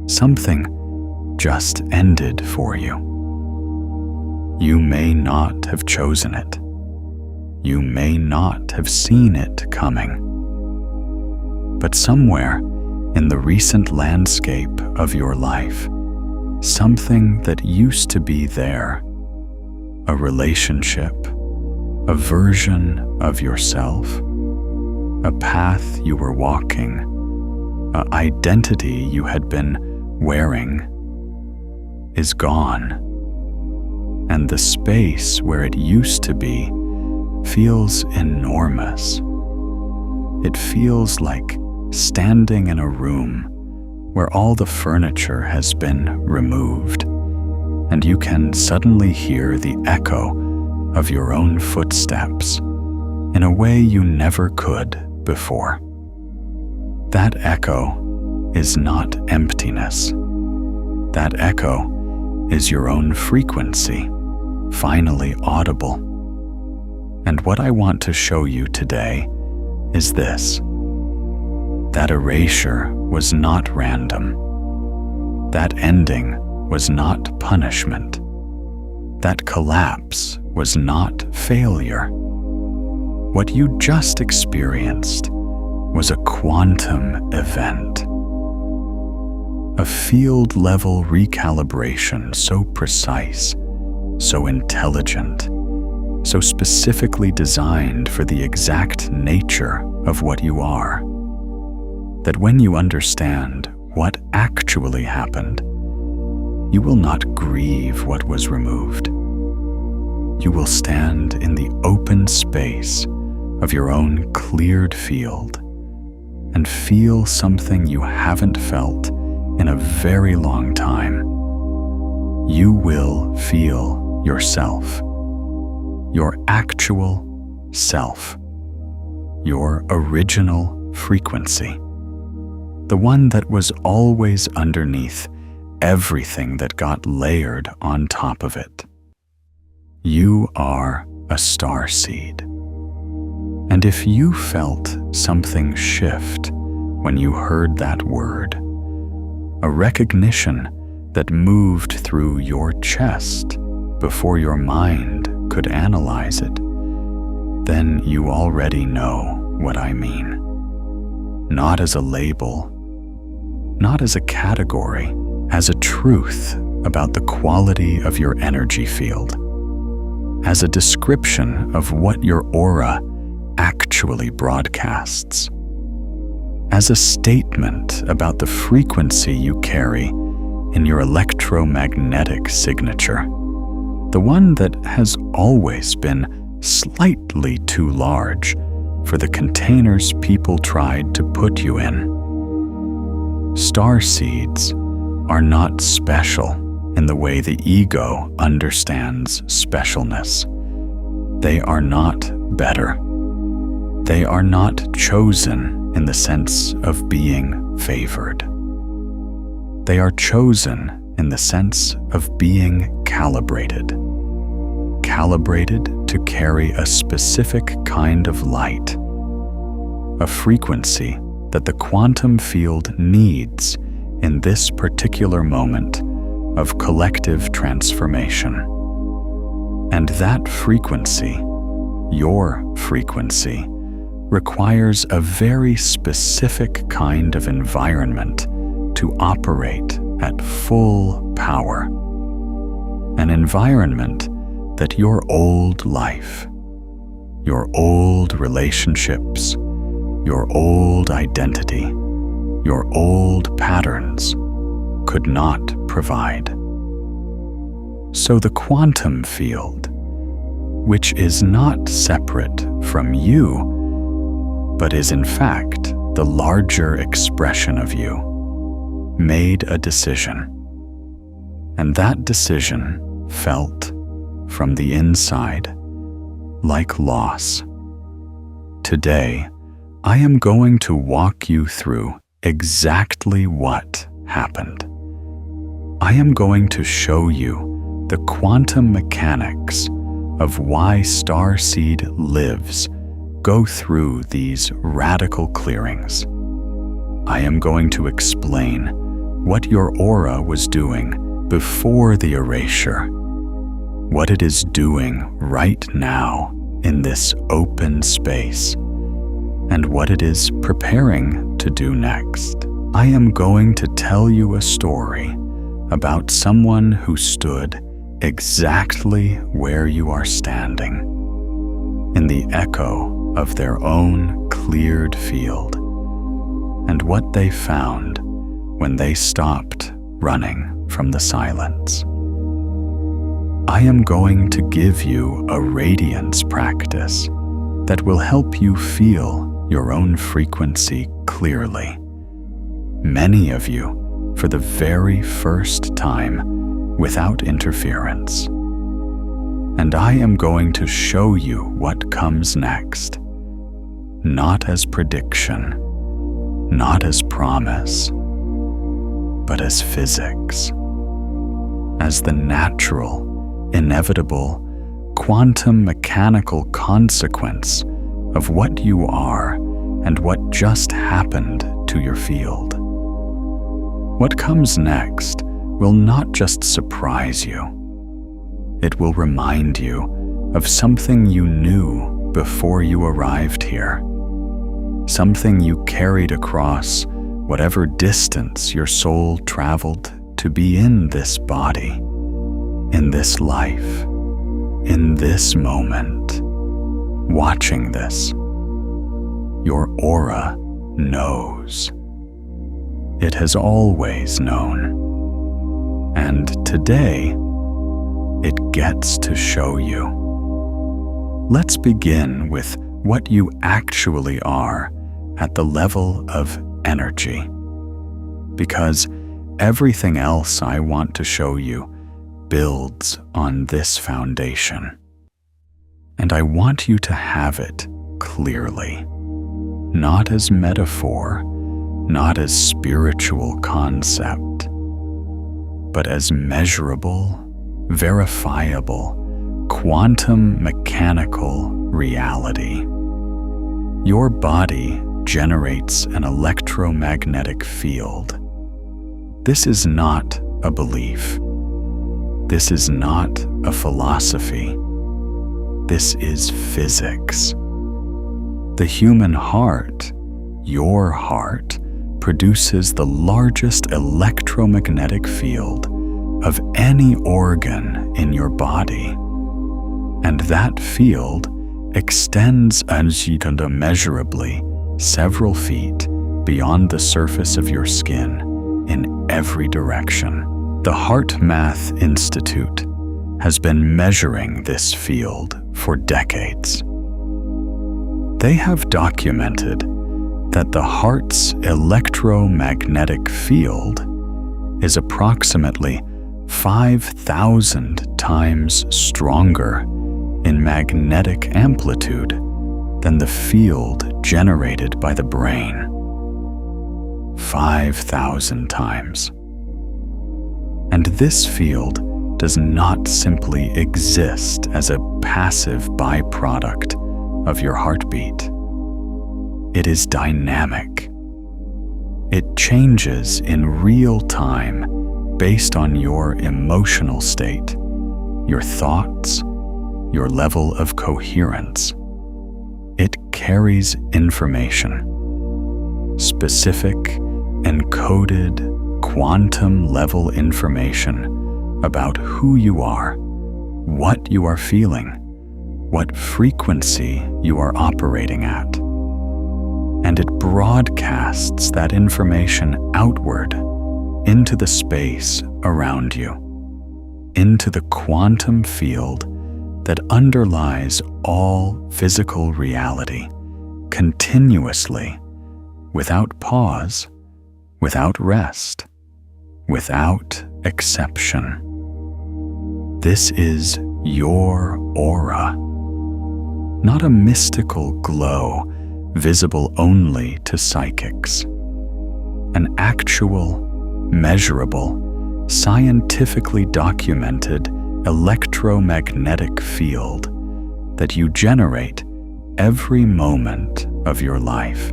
something just ended for you. You may not have chosen it. You may not have seen it coming. But somewhere in the recent landscape of your life, something that used to be there, a relationship, a version of yourself, a path you were walking, an identity you had been wearing, is gone. And the space where it used to be feels enormous. It feels like standing in a room where all the furniture has been removed, and you can suddenly hear the echo of your own footsteps in a way you never could before. That echo is not emptiness. That echo is your own frequency, finally audible. And what I want to show you today is this: that erasure was not random. That ending was not punishment. That collapse was not failure. What you just experienced was a quantum event. A field-level recalibration so precise, so intelligent, so specifically designed for the exact nature of what you are, that when you understand what actually happened, you will not grieve what was removed. You will stand in the open space of your own cleared field and feel something you haven't felt in a very long time. You will feel yourself, your actual self, your original frequency, the one that was always underneath everything that got layered on top of it. You are a starseed. And if you felt something shift when you heard that word, a recognition that moved through your chest before your mind could analyze it, then you already know what I mean. Not as a label, not as a category, as a truth about the quality of your energy field, as a description of what your aura actually broadcasts, as a statement about the frequency you carry in your electromagnetic signature, the one that has always been slightly too large for the containers people tried to put you in. Starseeds are not special in the way the ego understands specialness. They are not better. They are not chosen in the sense of being favored. They are chosen in the sense of being calibrated. Calibrated to carry a specific kind of light, a frequency that the quantum field needs in this particular moment of collective transformation. And that frequency, your frequency, requires a very specific kind of environment to operate at full power. An environment that your old life, your old relationships, your old identity, your old patterns could not provide. So the quantum field, which is not separate from you, but is in fact the larger expression of you, made a decision. And that decision felt from the inside like loss. Today, I am going to walk you through exactly what happened. I am going to show you the quantum mechanics of why Starseed lives go through these radical clearings. I am going to explain what your aura was doing before the erasure, what it is doing right now in this open space, and what it is preparing to do next. I am going to tell you a story about someone who stood exactly where you are standing, in the echo of their own cleared field, and what they found when they stopped running from the silence. I am going to give you a radiance practice that will help you feel your own frequency clearly. Many of you for the very first time without interference. And I am going to show you what comes next, not as prediction, not as promise, but as physics, as the natural, inevitable, quantum mechanical consequence of what you are and what just happened to your field. What comes next will not just surprise you. It will remind you of something you knew before you arrived here, something you carried across whatever distance your soul traveled to be in this body, in this life, in this moment, watching this. Your aura knows. It has always known. And today, it gets to show you. Let's begin with what you actually are at the level of energy, because everything else I want to show you builds on this foundation. And I want you to have it clearly, not as metaphor, not as spiritual concept, but as measurable, verifiable, quantum mechanical reality. Your body generates an electromagnetic field. This is not a belief. This is not a philosophy. This is physics. The human heart, your heart, produces the largest electromagnetic field of any organ in your body. And that field extends immeasurably several feet beyond the surface of your skin in every direction. The Heart Math Institute has been measuring this field for decades. They have documented that the heart's electromagnetic field is approximately 5,000 times stronger in magnetic amplitude than the field generated by the brain. 5,000 times. And this field does not simply exist as a passive byproduct of your heartbeat. It is dynamic. It changes in real time based on your emotional state, your thoughts, your level of coherence. It carries information, specific, encoded, quantum-level information about who you are, what you are feeling, what frequency you are operating at. And it broadcasts that information outward into the space around you, into the quantum field that underlies all physical reality, continuously, without pause, without rest, without exception. This is your aura, not a mystical glow visible only to psychics. An actual, measurable, scientifically documented electromagnetic field that you generate every moment of your life.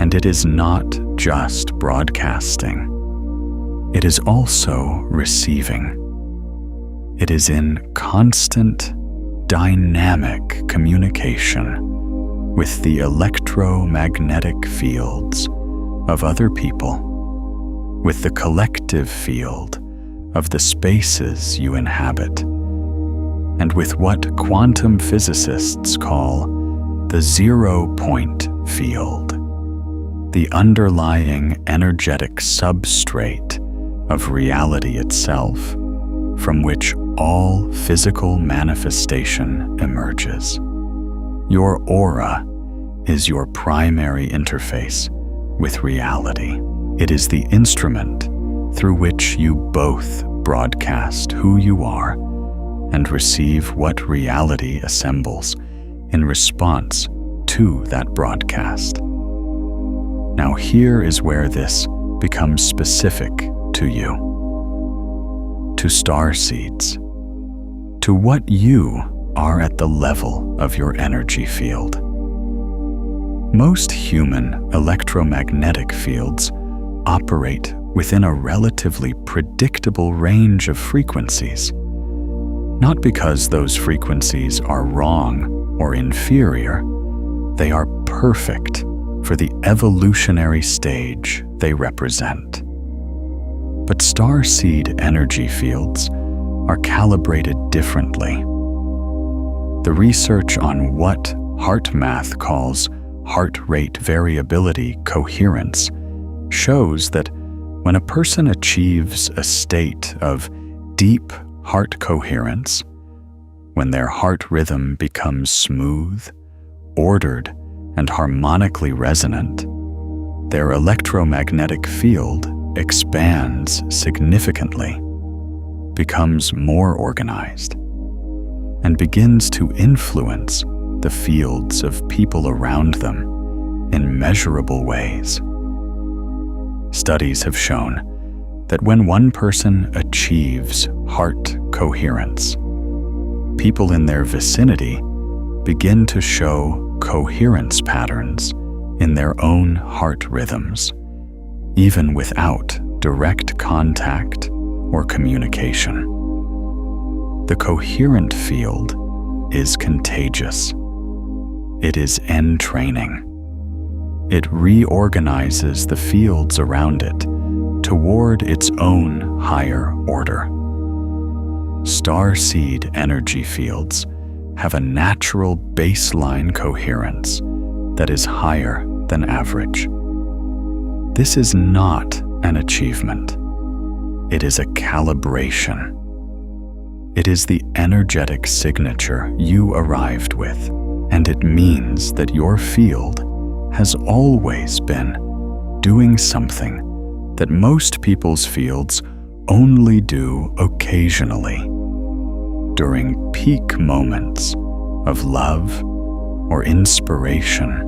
And it is not just broadcasting. it is also receiving. It is in constant, dynamic communication with the electromagnetic fields of other people, with the collective field of the spaces you inhabit, and with what quantum physicists call the zero-point field, the underlying energetic substrate of reality itself, from which all physical manifestation emerges. Your aura is your primary interface with reality. It is the instrument through which you both broadcast who you are and receive what reality assembles in response to that broadcast. Now here is where this becomes specific to you, to starseeds, to what you are at the level of your energy field. Most human electromagnetic fields operate within a relatively predictable range of frequencies, not because those frequencies are wrong or inferior. They are perfect for the evolutionary stage they represent. But starseed energy fields are calibrated differently. The research on what HeartMath calls heart rate variability coherence shows that when a person achieves a state of deep heart coherence, when their heart rhythm becomes smooth, ordered, and harmonically resonant, their electromagnetic field expands significantly, becomes more organized, and begins to influence the fields of people around them in measurable ways. Studies have shown that when one person achieves heart coherence, people in their vicinity begin to show coherence patterns in their own heart rhythms, even without direct contact or communication. The coherent field is contagious. It is entraining. It reorganizes the fields around it toward its own higher order. Starseed energy fields have a natural baseline coherence that is higher than average. This is not an achievement. It is a calibration. It is the energetic signature you arrived with, and it means that your field has always been doing something that most people's fields only do occasionally, during peak moments of love or inspiration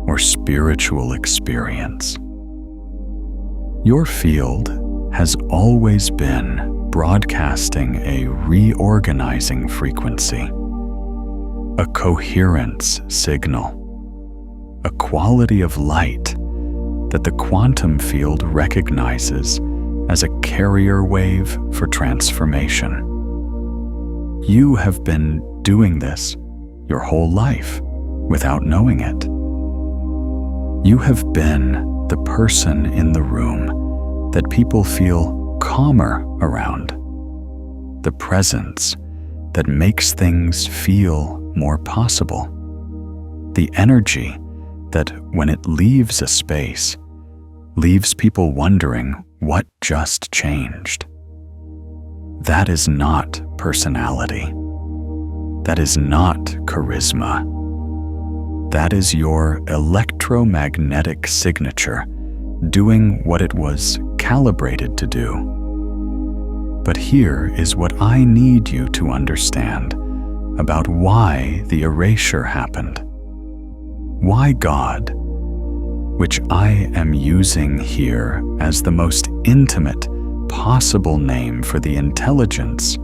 or spiritual experience. Your field has always been broadcasting a reorganizing frequency, a coherence signal, a quality of light that the quantum field recognizes as a carrier wave for transformation. You have been doing this your whole life without knowing it. You have been the person in the room that people feel calmer around, the presence that makes things feel more possible, the energy that, when it leaves a space, leaves people wondering what just changed. That is not personality. That is not charisma. That is your electromagnetic signature doing what it was calibrated to do. But here is what I need you to understand about why the erasure happened. Why God, which I am using here as the most intimate possible name for the intelligence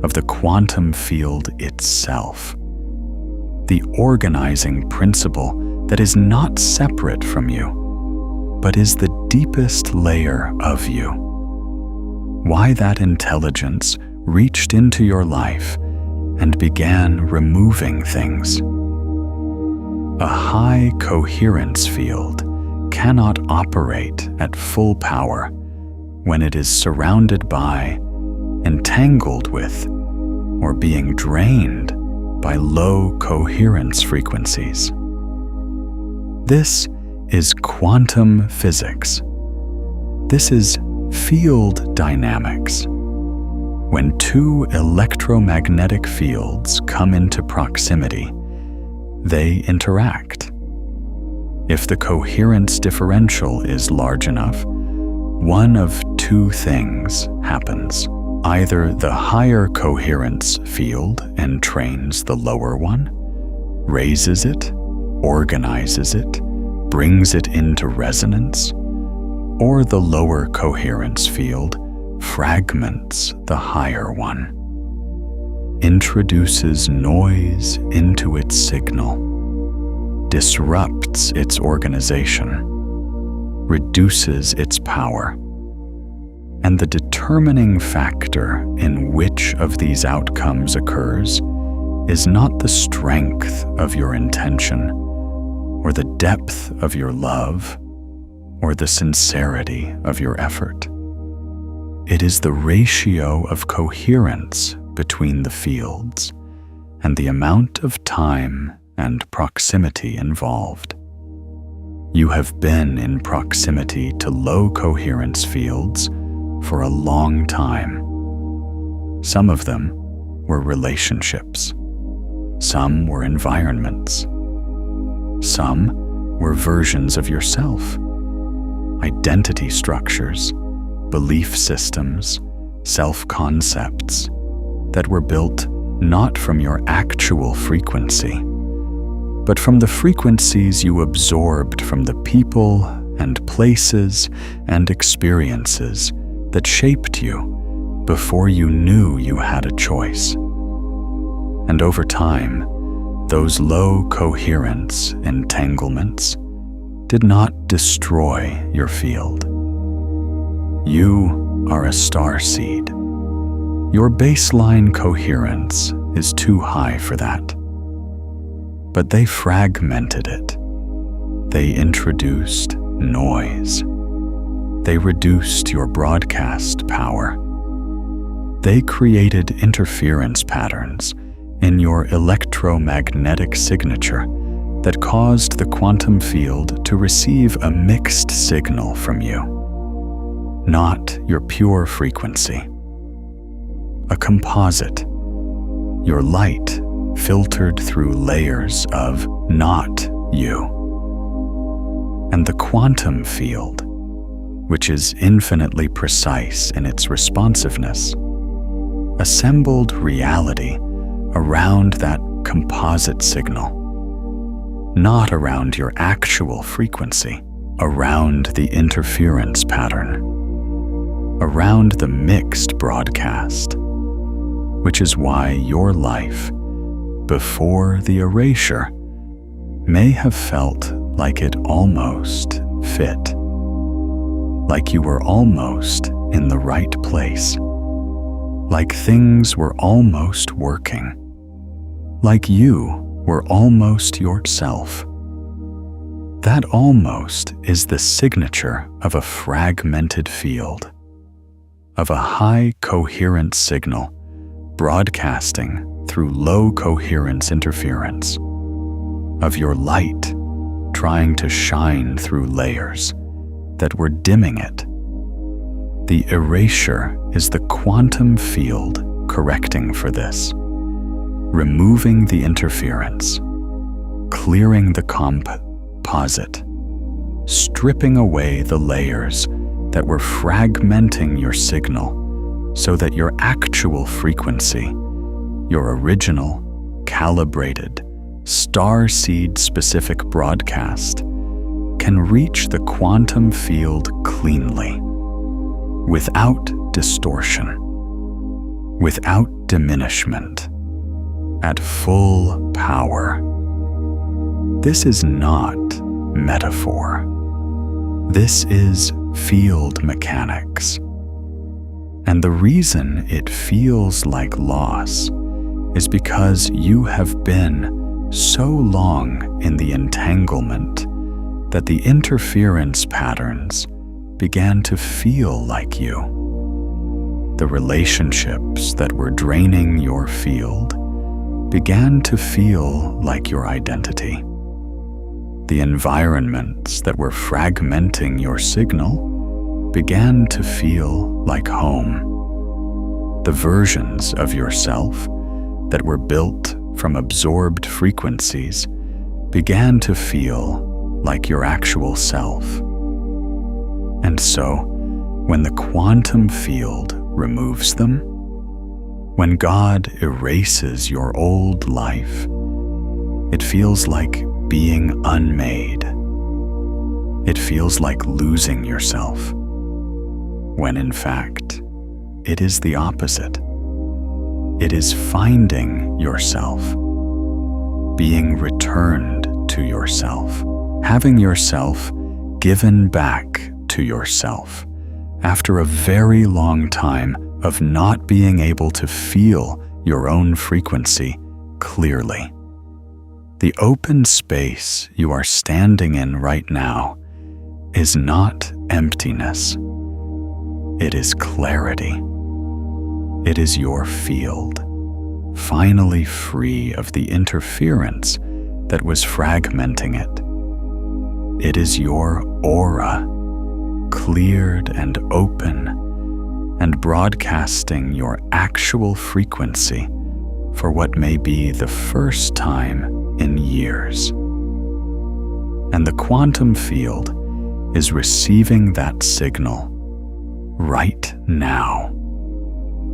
of the quantum field itself, the organizing principle that is not separate from you, but is the deepest layer of you, why that intelligence reached into your life and began removing things. A high coherence field cannot operate at full power when it is surrounded by, entangled with, or being drained by low coherence frequencies. This is quantum physics. This is field dynamics. When two electromagnetic fields come into proximity, they interact. If the coherence differential is large enough, one of two things happens. Either the higher coherence field entrains the lower one, raises it, organizes it, brings it into resonance, or the lower coherence field fragments the higher one, introduces noise into its signal, disrupts its organization, reduces its power. And the determining factor in which of these outcomes occurs is not the strength of your intention, or the depth of your love, or the sincerity of your effort. It is the ratio of coherence between the fields and the amount of time and proximity involved. You have been in proximity to low coherence fields for a long time. Some of them were relationships. Some were environments. Some were versions of yourself, identity structures, belief systems, self-concepts that were built not from your actual frequency, but from the frequencies you absorbed from the people and places and experiences that shaped you before you knew you had a choice. And over time, those low coherence entanglements did not destroy your field. You are a starseed. Your baseline coherence is too high for that. But they fragmented it. They introduced noise. They reduced your broadcast power. They created interference patterns in your electromagnetic signature that caused the quantum field to receive a mixed signal from you, not your pure frequency. A composite, your light filtered through layers of not you. And the quantum field, which is infinitely precise in its responsiveness, assembled reality around that composite signal, not around your actual frequency, around the interference pattern, around the mixed broadcast, which is why your life before the erasure may have felt like it almost fit, like you were almost in the right place, like things were almost working, like you were almost yourself. That almost is the signature of a fragmented field, of a high coherence signal broadcasting through low coherence interference, of your light trying to shine through layers that were dimming it. The erasure is the quantum field correcting for this, removing the interference, clearing the composite, stripping away the layers that were fragmenting your signal so that your actual frequency, your original, calibrated, starseed specific broadcast, can reach the quantum field cleanly, without distortion, without diminishment, at full power. This is not metaphor. This is field mechanics. And the reason it feels like loss is because you have been so long in the entanglement that the interference patterns began to feel like you. The relationships that were draining your field began to feel like your identity. The environments that were fragmenting your signal began to feel like home. The versions of yourself that were built from absorbed frequencies began to feel like your actual self. And so, when the quantum field removes them, when God erases your old life, it feels like being unmade. It feels like losing yourself, when in fact, it is the opposite. It is finding yourself, being returned to yourself, having yourself given back to yourself after a very long time of not being able to feel your own frequency clearly. The open space you are standing in right now is not emptiness. It is clarity. It is your field, finally free of the interference that was fragmenting it. It is your aura, cleared and open, and broadcasting your actual frequency for what may be the first time in years. And the quantum field is receiving that signal right now.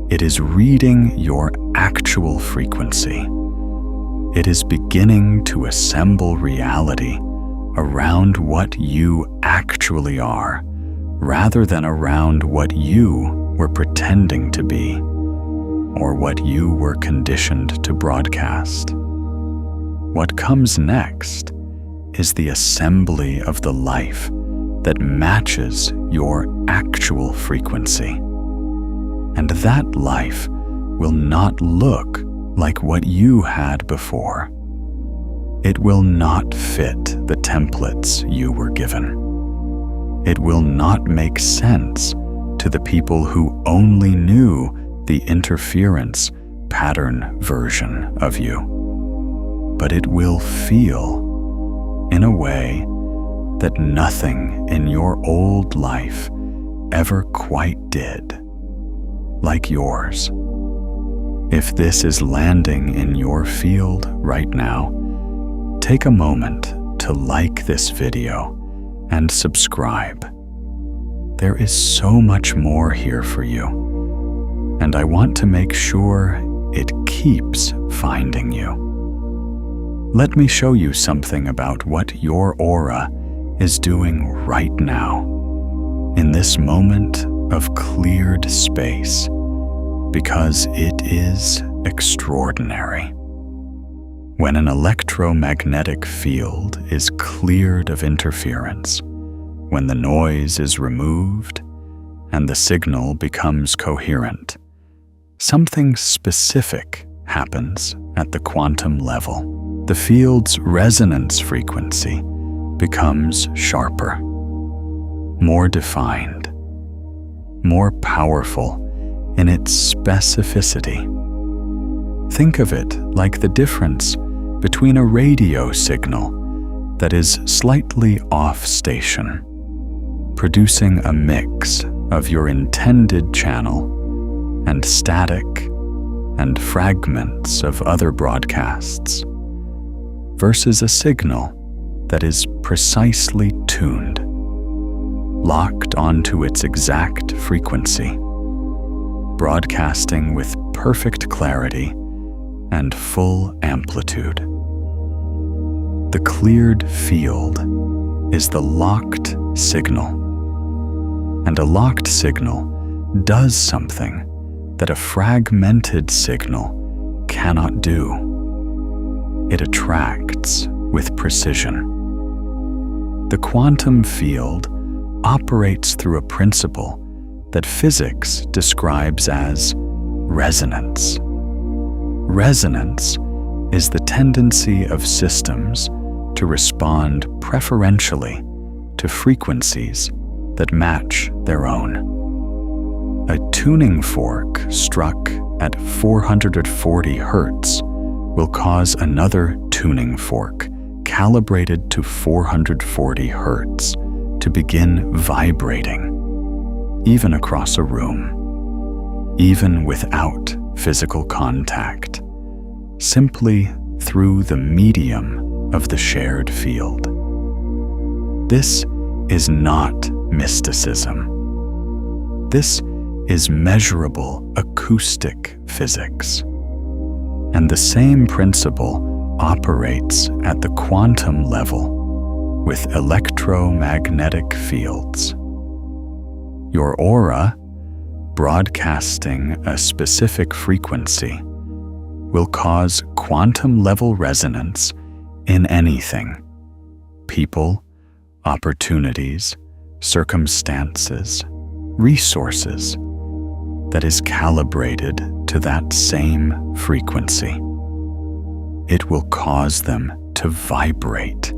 It is reading your actual frequency. It is beginning to assemble reality around what you actually are, rather than around what you were pretending to be, or what you were conditioned to broadcast. What comes next is the assembly of the life that matches your actual frequency. And that life will not look like what you had before. It will not fit the templates you were given. It will not make sense to the people who only knew the interference pattern version of you. But it will feel in a way that nothing in your old life ever quite did, like yours. If this is landing in your field right now, take a moment to like this video and subscribe. There is so much more here for you, and I want to make sure it keeps finding you. Let me show you something about what your aura is doing right now, in this moment of cleared space, because it is extraordinary. When an electromagnetic field is cleared of interference, when the noise is removed and the signal becomes coherent, something specific happens at the quantum level. The field's resonance frequency becomes sharper, more defined, more powerful in its specificity. Think of it like the difference between a radio signal that is slightly off station, producing a mix of your intended channel and static and fragments of other broadcasts, versus a signal that is precisely tuned, locked onto its exact frequency, broadcasting with perfect clarity and full amplitude. The cleared field is the locked signal, and a locked signal does something that a fragmented signal cannot do. It attracts with precision. The quantum field operates through a principle that physics describes as resonance. Resonance is the tendency of systems to respond preferentially to frequencies that match their own. A tuning fork struck at 440 Hz will cause another tuning fork calibrated to 440 Hz to begin vibrating, even across a room, even without physical contact, simply through the medium of the shared field. This is not mysticism. This is measurable acoustic physics. And the same principle operates at the quantum level with electromagnetic fields. Your aura, broadcasting a specific frequency, will cause quantum-level resonance in anything: people, opportunities, circumstances, resources, that is calibrated to that same frequency. It will cause them to vibrate,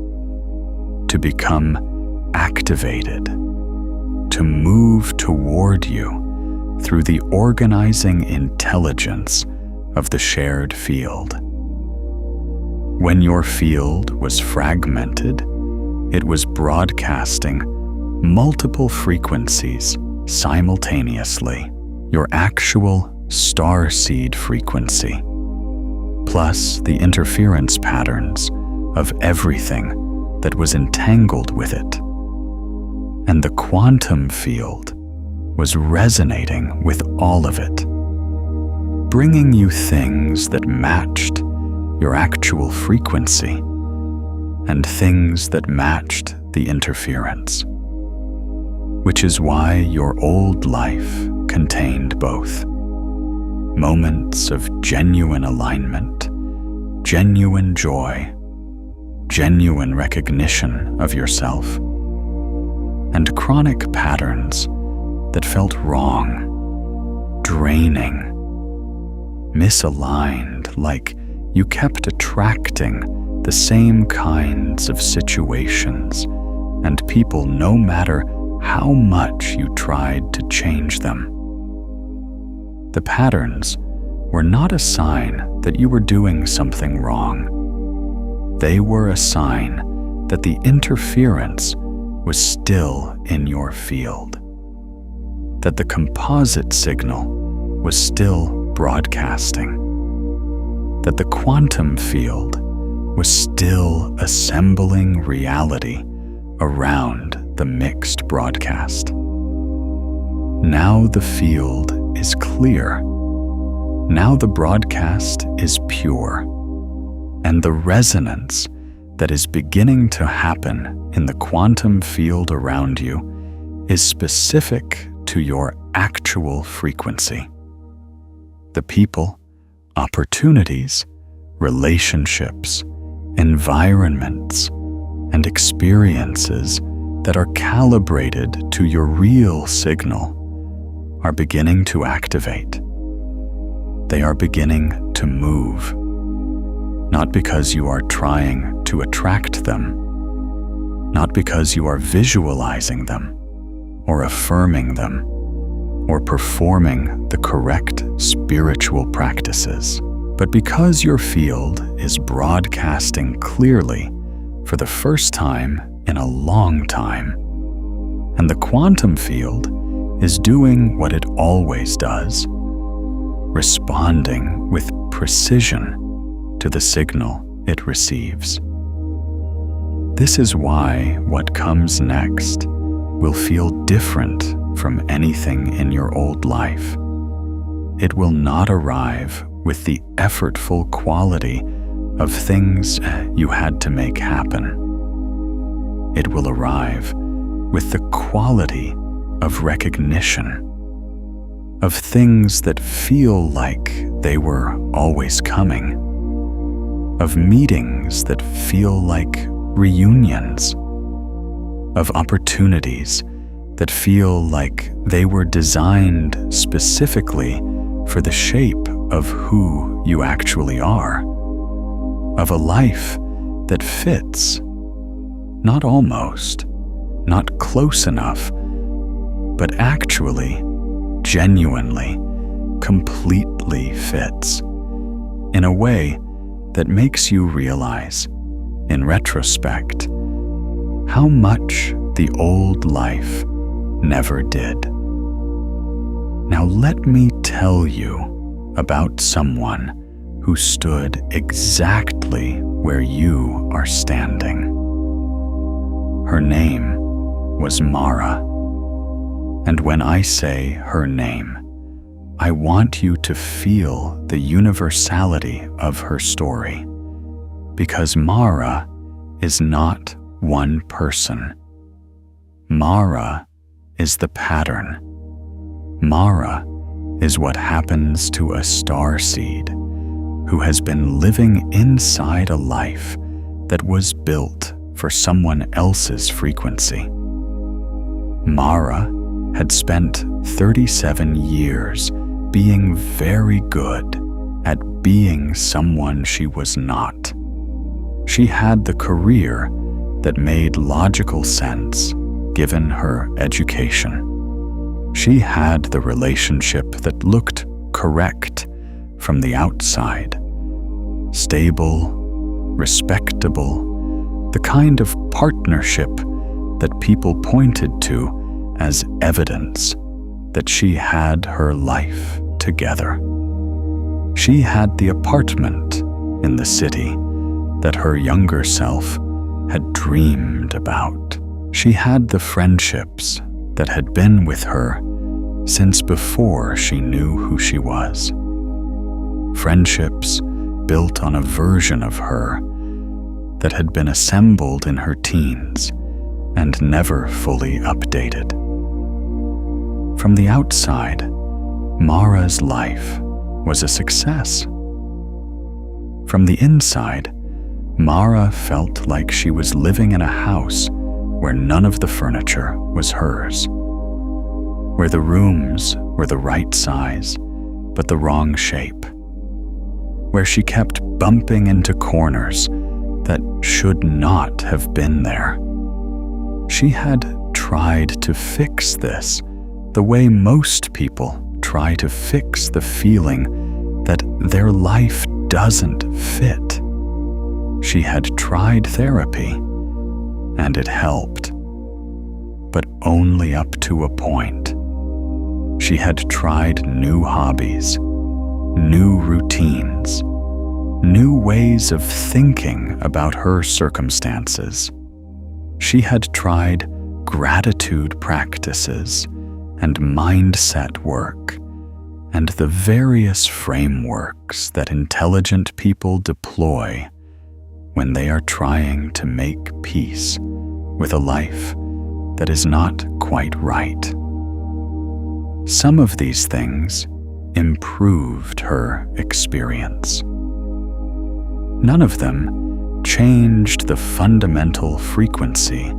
to become activated, to move toward you through the organizing intelligence of the shared field. When your field was fragmented, it was broadcasting multiple frequencies simultaneously. Your actual starseed frequency, plus the interference patterns of everything that was entangled with it. And the quantum field was resonating with all of it, bringing you things that matched your actual frequency and things that matched the interference, which is why your old life contained both moments of genuine alignment, genuine joy, genuine recognition of yourself, and chronic patterns that felt wrong, draining, misaligned, like you kept attracting the same kinds of situations and people no matter how much you tried to change them. The patterns were not a sign that you were doing something wrong. They were a sign that the interference was still in your field, that the composite signal was still broadcasting, that the quantum field was still assembling reality around the mixed broadcast. Now the field is clear. Now the broadcast is pure, and the resonance that is beginning to happen in the quantum field around you is specific to your actual frequency. The people, opportunities, relationships, environments, and experiences that are calibrated to your real signal are beginning to activate. They are beginning to move, not because you are trying to attract them, not because you are visualizing them, or affirming them, or performing the correct spiritual practices, but because your field is broadcasting clearly for the first time in a long time, and the quantum field is doing what it always does, responding with precision to the signal it receives. This is why what comes next will feel different from anything in your old life. It will not arrive with the effortful quality of things you had to make happen. It will arrive with the quality of recognition, of things that feel like they were always coming, of meetings that feel like reunions, of opportunities that feel like they were designed specifically for the shape of who you actually are, of a life that fits, not almost, not close enough, but actually, genuinely, completely fits, in a way that makes you realize, in retrospect, how much the old life never did. Now let me tell you about someone who stood exactly where you are standing. Her name was Mara. And when I say her name, I want you to feel the universality of her story, because Mara is not one person. Mara is the pattern. Mara is what happens to a starseed who has been living inside a life that was built for someone else's frequency. Mara had spent 37 years being very good at being someone she was not. She had the career that made logical sense given her education. She had the relationship that looked correct from the outside. Stable, respectable, the kind of partnership that people pointed to as evidence that she had her life together. She had the apartment in the city that her younger self had dreamed about. She had the friendships that had been with her since before she knew who she was. Friendships built on a version of her that had been assembled in her teens and never fully updated. From the outside, Mara's life was a success. From the inside, Mara felt like she was living in a house where none of the furniture was hers, where the rooms were the right size but the wrong shape, where she kept bumping into corners that should not have been there. She had tried to fix this the way most people try to fix the feeling that their life doesn't fit. She had tried therapy, and it helped, but only up to a point. She had tried new hobbies, new routines, new ways of thinking about her circumstances. She had tried gratitude practices and mindset work, and the various frameworks that intelligent people deploy when they are trying to make peace with a life that is not quite right. Some of these things improved her experience. None of them changed the fundamental frequency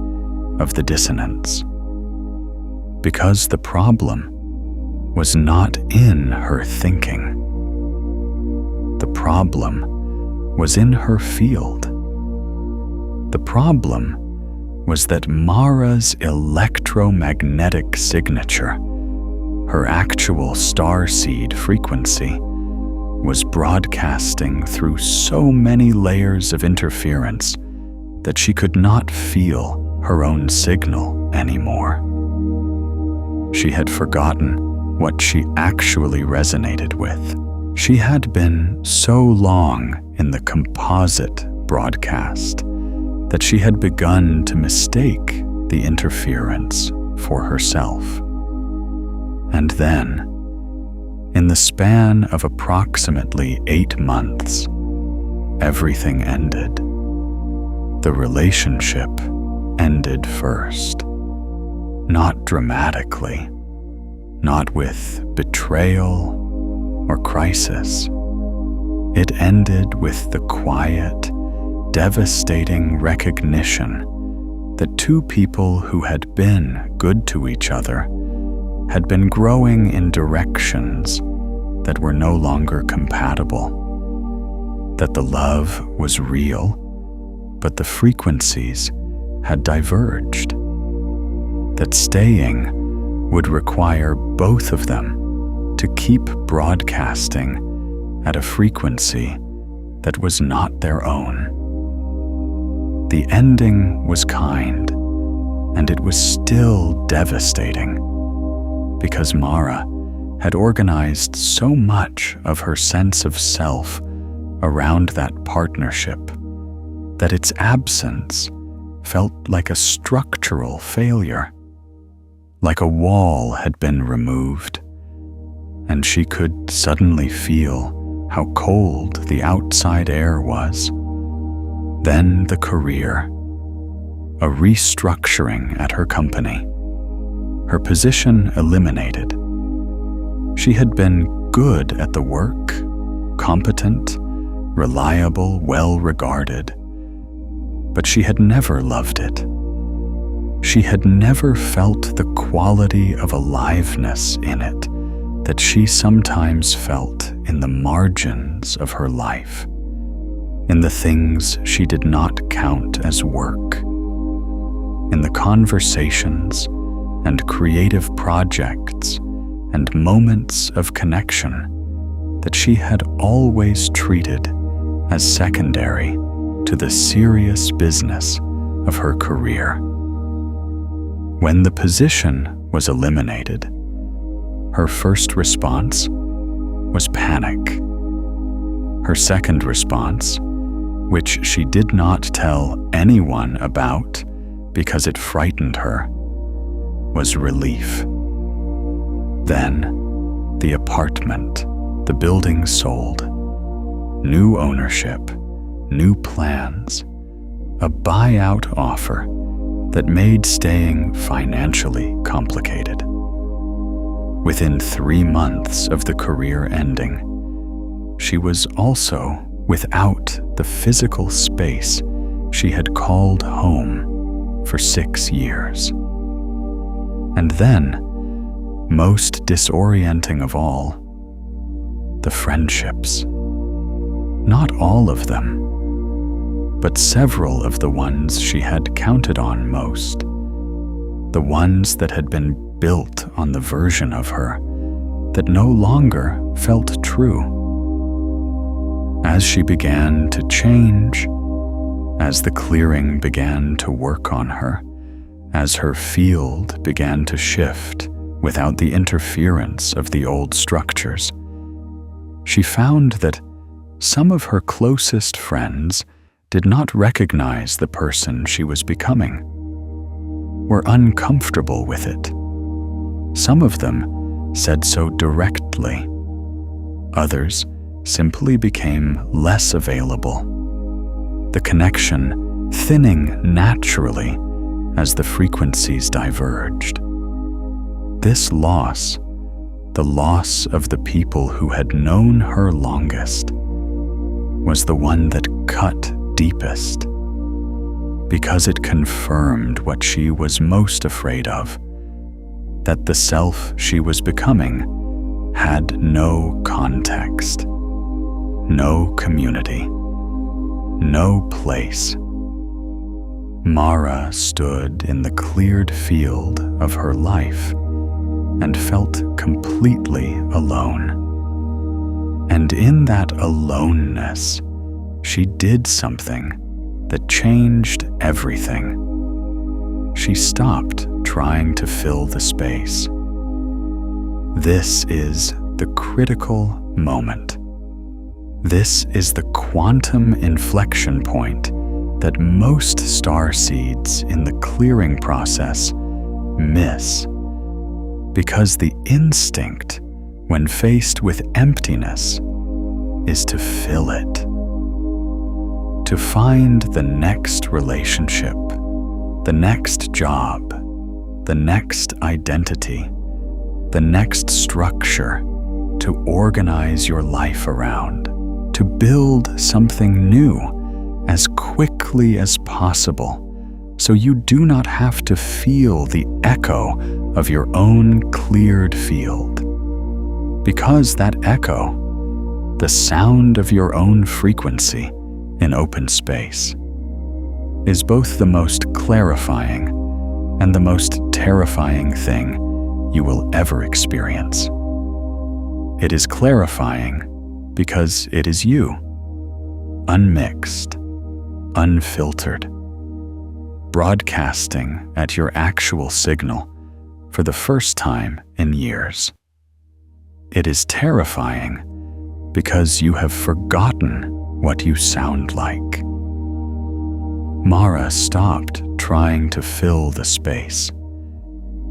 of the dissonance, because the problem was not in her thinking. The problem was in her field. The problem was that Mara's electromagnetic signature, her actual starseed frequency, was broadcasting through so many layers of interference that she could not feel her own signal anymore. She had forgotten what she actually resonated with. She had been so long in the composite broadcast that she had begun to mistake the interference for herself. And then, in the span of approximately 8 months, everything ended. The relationship ended first. Not dramatically, not with betrayal or crisis. It ended with the quiet, devastating recognition that two people who had been good to each other had been growing in directions that were no longer compatible. That the love was real, but the frequencies had diverged. That staying would require both of them to keep broadcasting at a frequency that was not their own. The ending was kind, and it was still devastating, because Mara had organized so much of her sense of self around that partnership that its absence felt like a structural failure, like a wall had been removed, and she could suddenly feel how cold the outside air was. Then the career, a restructuring at her company, her position eliminated. She had been good at the work, competent, reliable, well-regarded, but she had never loved it. She had never felt the quality of aliveness in it that she sometimes felt in the margins of her life, in the things she did not count as work, in the conversations and creative projects and moments of connection that she had always treated as secondary to the serious business of her career. When the position was eliminated, her first response was panic. Her second response, which she did not tell anyone about because it frightened her, was relief. Then, the apartment, the building sold. New ownership, new plans, a buyout offer that made staying financially complicated. Within 3 months of the career ending, she was also without the physical space she had called home for 6 years. And then, most disorienting of all, the friendships. Not all of them, but several of the ones she had counted on most. The ones that had been built on the version of her that no longer felt true. As she began to change, as the clearing began to work on her, as her field began to shift without the interference of the old structures, she found that some of her closest friends did not recognize the person she was becoming, were uncomfortable with it. Some of them said so directly. Others simply became less available, the connection thinning naturally as the frequencies diverged. This loss, the loss of the people who had known her longest, was the one that cut deepest, because it confirmed what she was most afraid of, that the self she was becoming had no context, no community, no place. Mara stood in the cleared field of her life and felt completely alone. And in that aloneness, she did something that changed everything. She stopped trying to fill the space. This is the critical moment. This is the quantum inflection point that most starseeds in the clearing process miss, because the instinct, when faced with emptiness, is to fill it, to find the next relationship, the next job, the next identity, the next structure to organize your life around, to build something new as quickly as possible so you do not have to feel the echo of your own cleared field. Because that echo, the sound of your own frequency in open space, is both the most clarifying and the most terrifying thing you will ever experience. It is clarifying because it is you, unmixed, unfiltered, broadcasting at your actual signal for the first time in years. It is terrifying because you have forgotten what you sound like. Mara stopped trying to fill the space.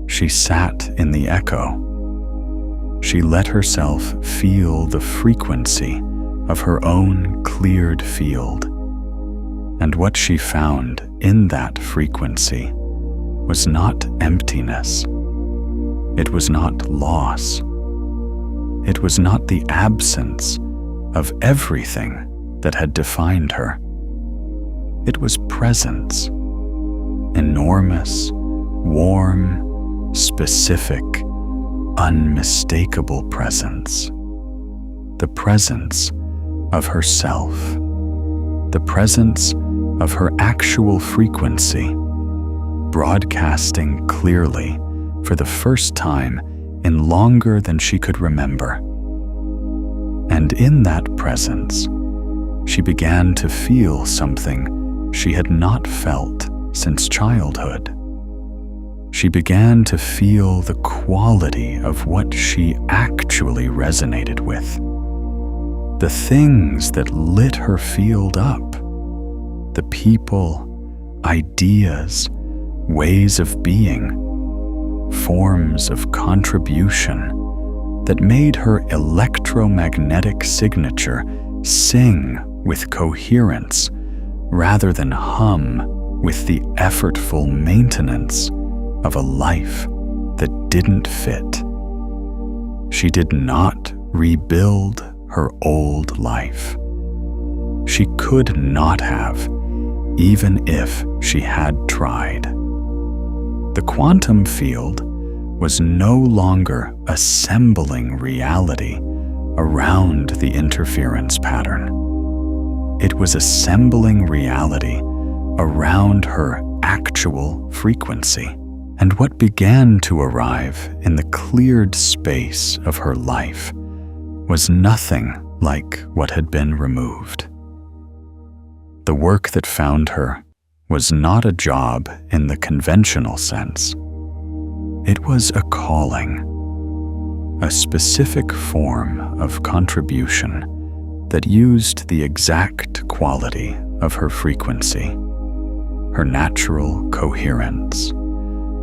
She sat in the echo. She let herself feel the frequency of her own cleared field. And what she found in that frequency was not emptiness. It was not loss. It was not the absence of everything that had defined her. It was presence, enormous, warm, specific, unmistakable presence. The presence of herself. The presence of her actual frequency, broadcasting clearly for the first time in longer than she could remember. And in that presence, she began to feel something she had not felt since childhood. She began to feel the quality of what she actually resonated with. The things that lit her field up. The people, ideas, ways of being, forms of contribution that made her electromagnetic signature sing with coherence rather than hum with the effortful maintenance of a life that didn't fit. She did not rebuild her old life. She could not have, even if she had tried. The quantum field was no longer assembling reality around the interference pattern. It was assembling reality around her actual frequency. And what began to arrive in the cleared space of her life was nothing like what had been removed. The work that found her was not a job in the conventional sense. It was a calling, a specific form of contribution that used the exact quality of her frequency, her natural coherence,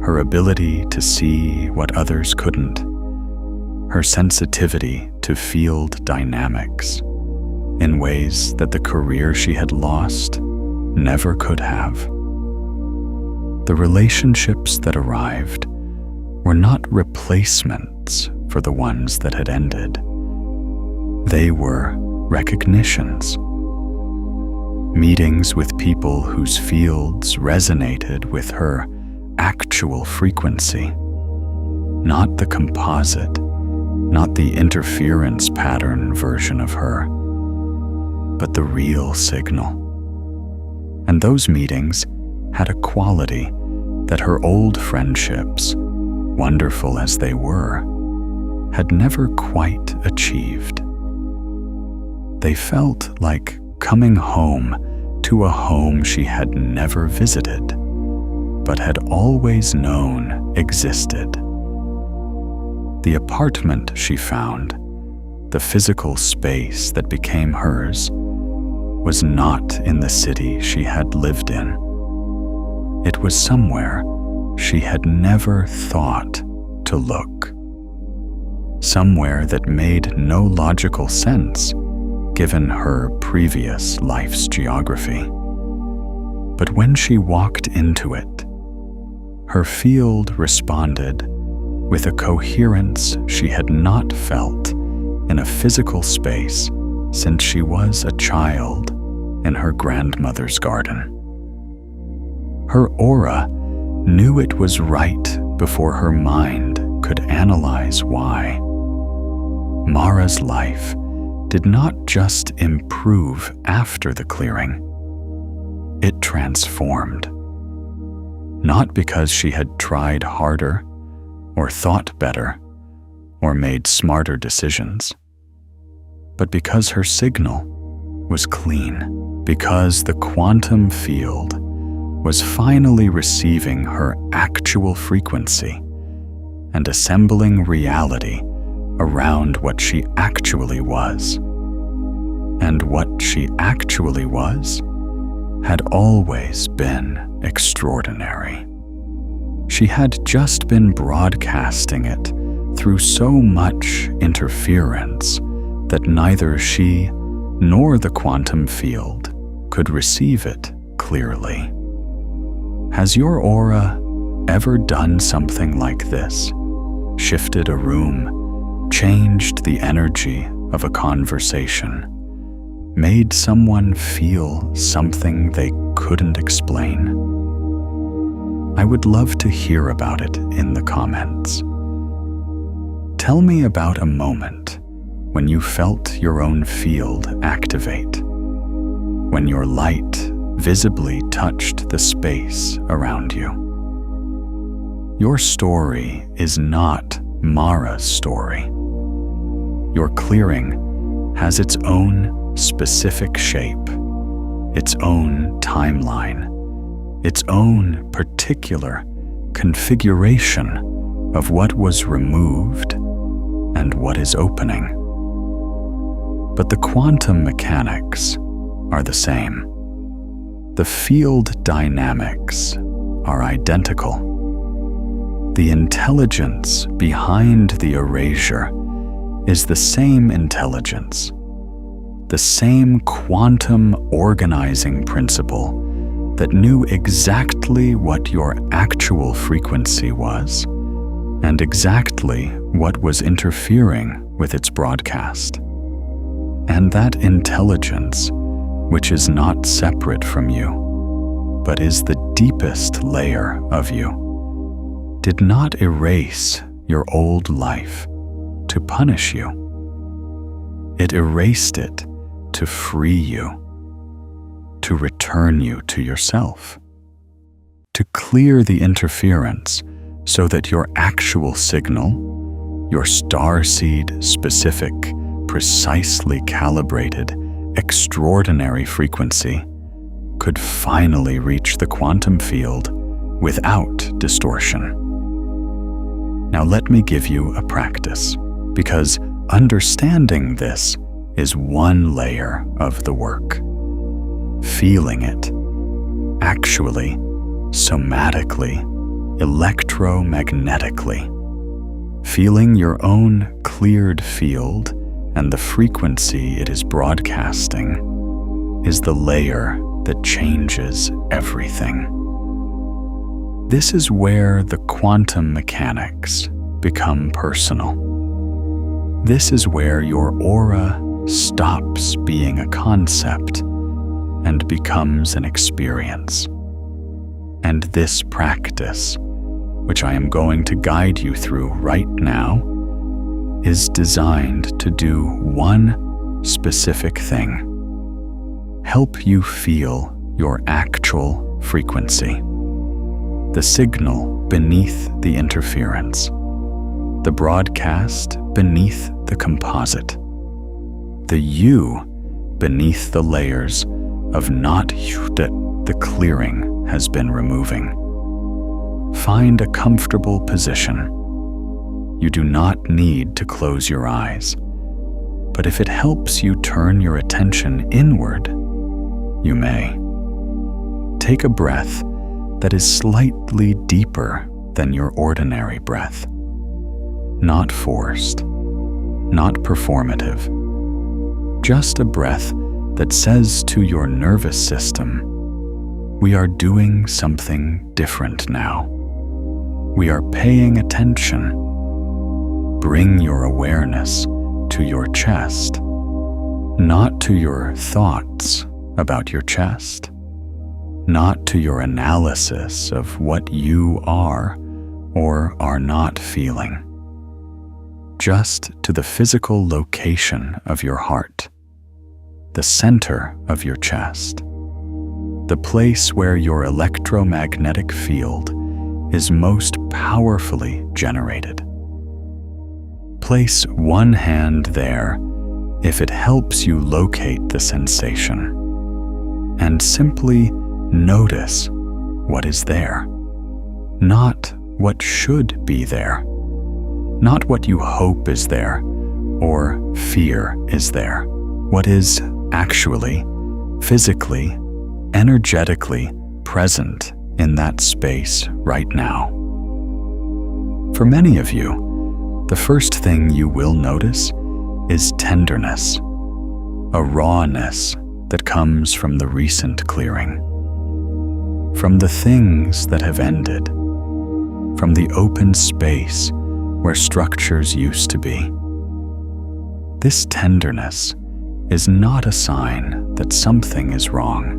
her ability to see what others couldn't, her sensitivity to field dynamics in ways that the career she had lost never could have. The relationships that arrived were not replacements for the ones that had ended. They were recognitions. Meetings with people whose fields resonated with her actual frequency, not the composite, not the interference pattern version of her, but the real signal. And those meetings had a quality that her old friendships, wonderful as they were, had never quite achieved. They felt like coming home to a home she had never visited, but had always known existed. The apartment she found, the physical space that became hers, was not in the city she had lived in. It was somewhere she had never thought to look. Somewhere that made no logical sense given her previous life's geography. But when she walked into it, her field responded with a coherence she had not felt in a physical space since she was a child in her grandmother's garden. Her aura knew it was right before her mind could analyze why. Mara's life did not just improve after the clearing. It transformed. Not because she had tried harder, or thought better, or made smarter decisions, but because her signal was clean, because the quantum field was finally receiving her actual frequency and assembling reality around what she actually was. And what she actually was had always been extraordinary. She had just been broadcasting it through so much interference that neither she nor the quantum field could receive it clearly. Has your aura ever done something like this? Shifted a room, changed the energy of a conversation, made someone feel something they couldn't explain? I would love to hear about it in the comments. Tell me about a moment when you felt your own field activate, when your light visibly touched the space around you. Your story is not Mara's story. Your clearing has its own specific shape, its own timeline, its own particular configuration of what was removed and what is opening. But the quantum mechanics are the same. The field dynamics are identical. The intelligence behind the erasure is the same intelligence, the same quantum organizing principle that knew exactly what your actual frequency was and exactly what was interfering with its broadcast. And that intelligence, which is not separate from you, but is the deepest layer of you, did not erase your old life to punish you. It erased it to free you, to return you to yourself, to clear the interference so that your actual signal, your starseed specific, precisely calibrated, extraordinary frequency could finally reach the quantum field without distortion. Now let me give you a practice, because understanding this is one layer of the work. Feeling it, actually, somatically, electromagnetically, feeling your own cleared field and the frequency it is broadcasting is the layer that changes everything. This is where the quantum mechanics become personal. This is where your aura stops being a concept and becomes an experience. And this practice, which I am going to guide you through right now, is designed to do one specific thing: help you feel your actual frequency, the signal beneath the interference, the broadcast beneath the composite, the you beneath the layers of not that the clearing has been removing. Find a comfortable position. You do not need to close your eyes, but if it helps you turn your attention inward, you may. Take a breath that is slightly deeper than your ordinary breath. Not forced, not performative. Just a breath that says to your nervous system, we are doing something different now. We are paying attention. Bring your awareness to your chest, not to your thoughts about your chest, not to your analysis of what you are or are not feeling, just to the physical location of your heart, the center of your chest, the place where your electromagnetic field is most powerfully generated. Place one hand there if it helps you locate the sensation, and simply notice what is there, not what should be there, not what you hope is there or fear is there, what is actually, physically, energetically present in that space right now. For many of you, the first thing you will notice is tenderness, a rawness that comes from the recent clearing, from the things that have ended, from the open space where structures used to be. This tenderness is not a sign that something is wrong.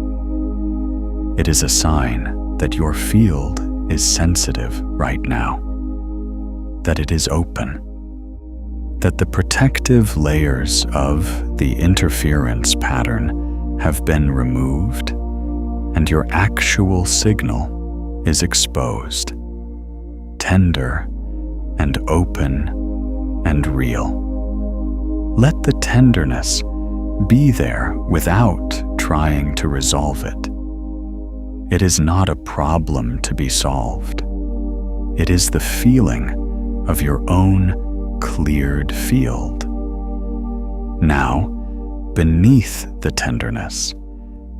It is a sign that your field is sensitive right now, that it is open, that the protective layers of the interference pattern have been removed, and your actual signal is exposed, tender and open and real. Let the tenderness be there without trying to resolve it. It is not a problem to be solved. It is the feeling of your own cleared field. Now, beneath the tenderness,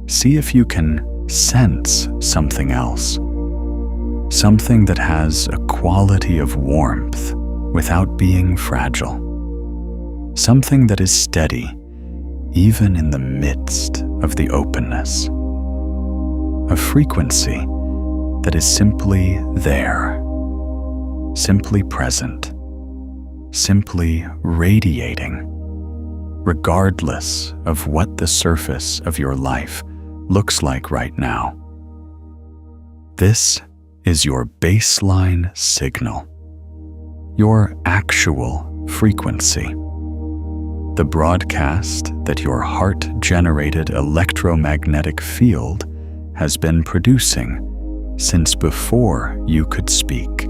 see if you can sense something else, something that has a quality of warmth without being fragile, something that is steady even in the midst of the openness, a frequency that is simply there, simply present, simply radiating, regardless of what the surface of your life looks like right now. This is your baseline signal, your actual frequency, the broadcast that your heart-generated electromagnetic field has been producing since before you could speak,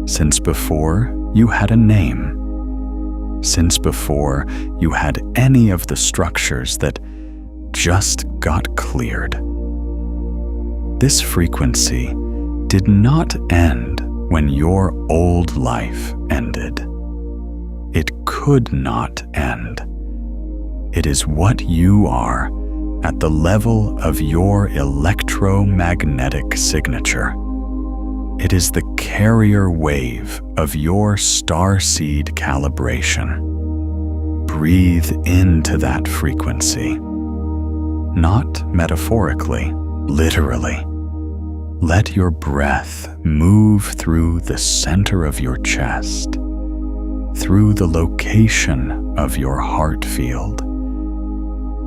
since before you had a name, since before you had any of the structures that just got cleared. This frequency did not end when your old life ended. It could not end. It is what you are at the level of your electromagnetic signature. It is the carrier wave of your starseed calibration. Breathe into that frequency, not metaphorically, literally. Let your breath move through the center of your chest, through the location of your heart field.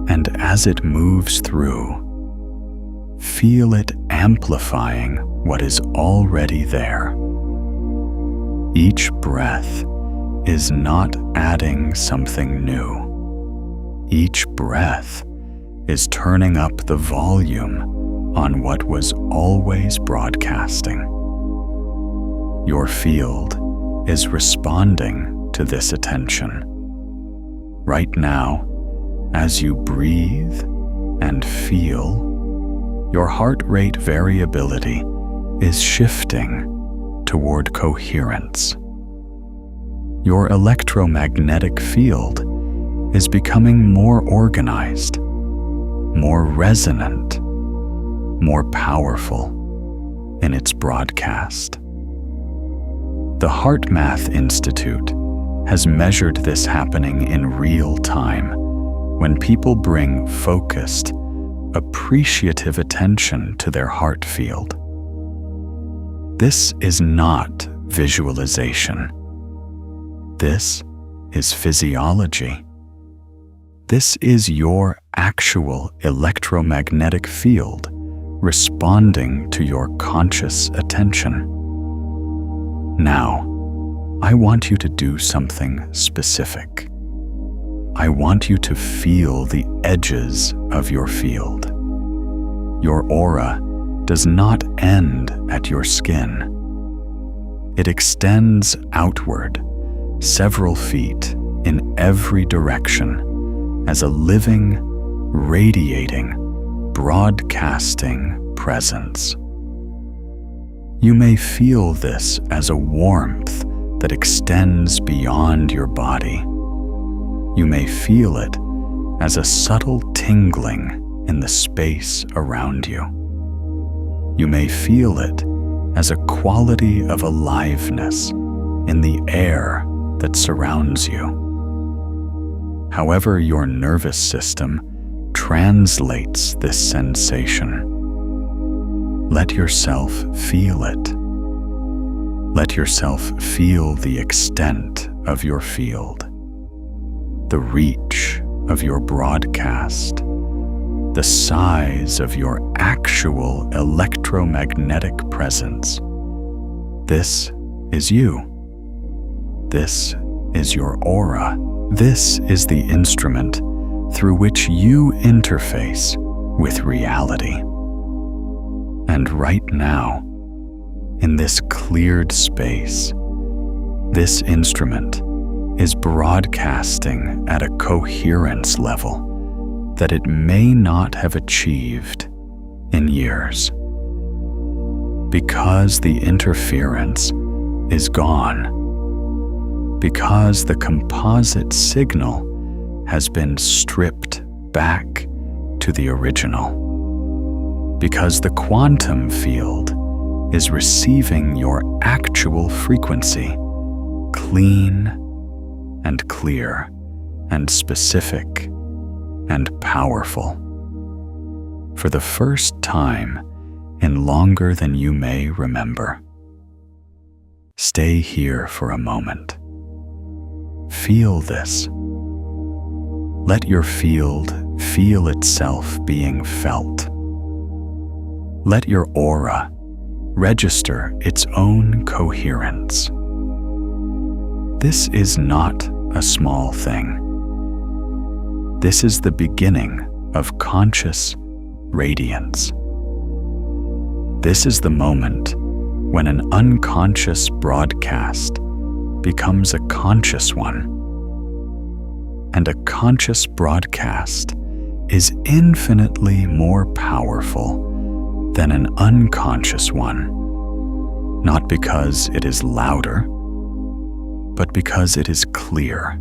And as it moves through, feel it amplifying what is already there. Each breath is not adding something new. Each breath is turning up the volume on what was always broadcasting. Your field is responding to this attention. Right now, as you breathe and feel, your heart rate variability is shifting toward coherence. Your electromagnetic field is becoming more organized, more resonant, more powerful in its broadcast. The HeartMath Institute has measured this happening in real time when people bring focused, appreciative attention to their heart field. This is not visualization. This is physiology. This is your actual electromagnetic field responding to your conscious attention. Now, I want you to do something specific. I want you to feel the edges of your field. Your aura does not end at your skin. It extends outward several feet in every direction as a living, radiating, broadcasting presence. You may feel this as a warmth that extends beyond your body. You may feel it as a subtle tingling in the space around you. You may feel it as a quality of aliveness in the air that surrounds you. However your nervous system translates this sensation, let yourself feel it. Let yourself feel the extent of your field, the reach of your broadcast, the size of your actual electromagnetic presence. This is you. This is your aura. This is the instrument through which you interface with reality. And right now, in this cleared space, this instrument is broadcasting at a coherence level that it may not have achieved in years. Because the interference is gone, because the composite signal has been stripped back to the original, because the quantum field is receiving your actual frequency, clean and clear and specific and powerful. For the first time in longer than you may remember. Stay here for a moment. Feel this. Let your field feel itself being felt. Let your aura register its own coherence. This is not a small thing. This is the beginning of conscious radiance. This is the moment when an unconscious broadcast becomes a conscious one. And a conscious broadcast is infinitely more powerful than an unconscious one, not because it is louder, but because it is clear,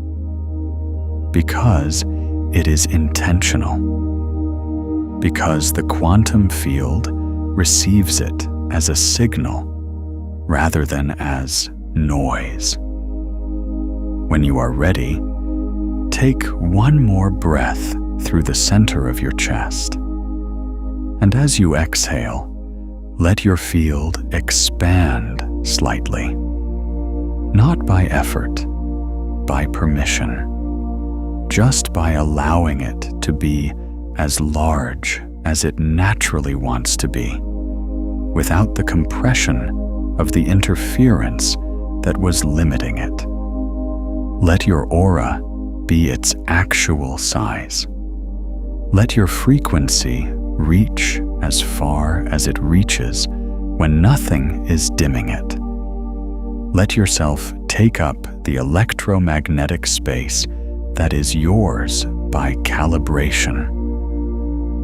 because it is intentional, because the quantum field receives it as a signal rather than as noise. When you are ready, take one more breath through the center of your chest. And as you exhale, let your field expand slightly. Not by effort, by permission, just by allowing it to be as large as it naturally wants to be, without the compression of the interference that was limiting it. Let your aura be its actual size. Let your frequency reach as far as it reaches when nothing is dimming it. Let yourself take up the electromagnetic space that is yours by calibration.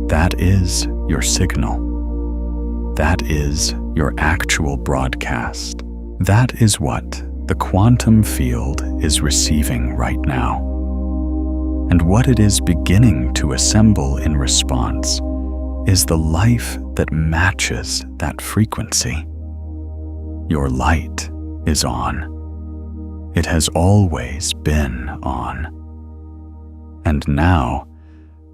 That is your signal. That is your actual broadcast. That is what the quantum field is receiving right now. And what it is beginning to assemble in response is the life that matches that frequency. Your light is on. It has always been on. And now,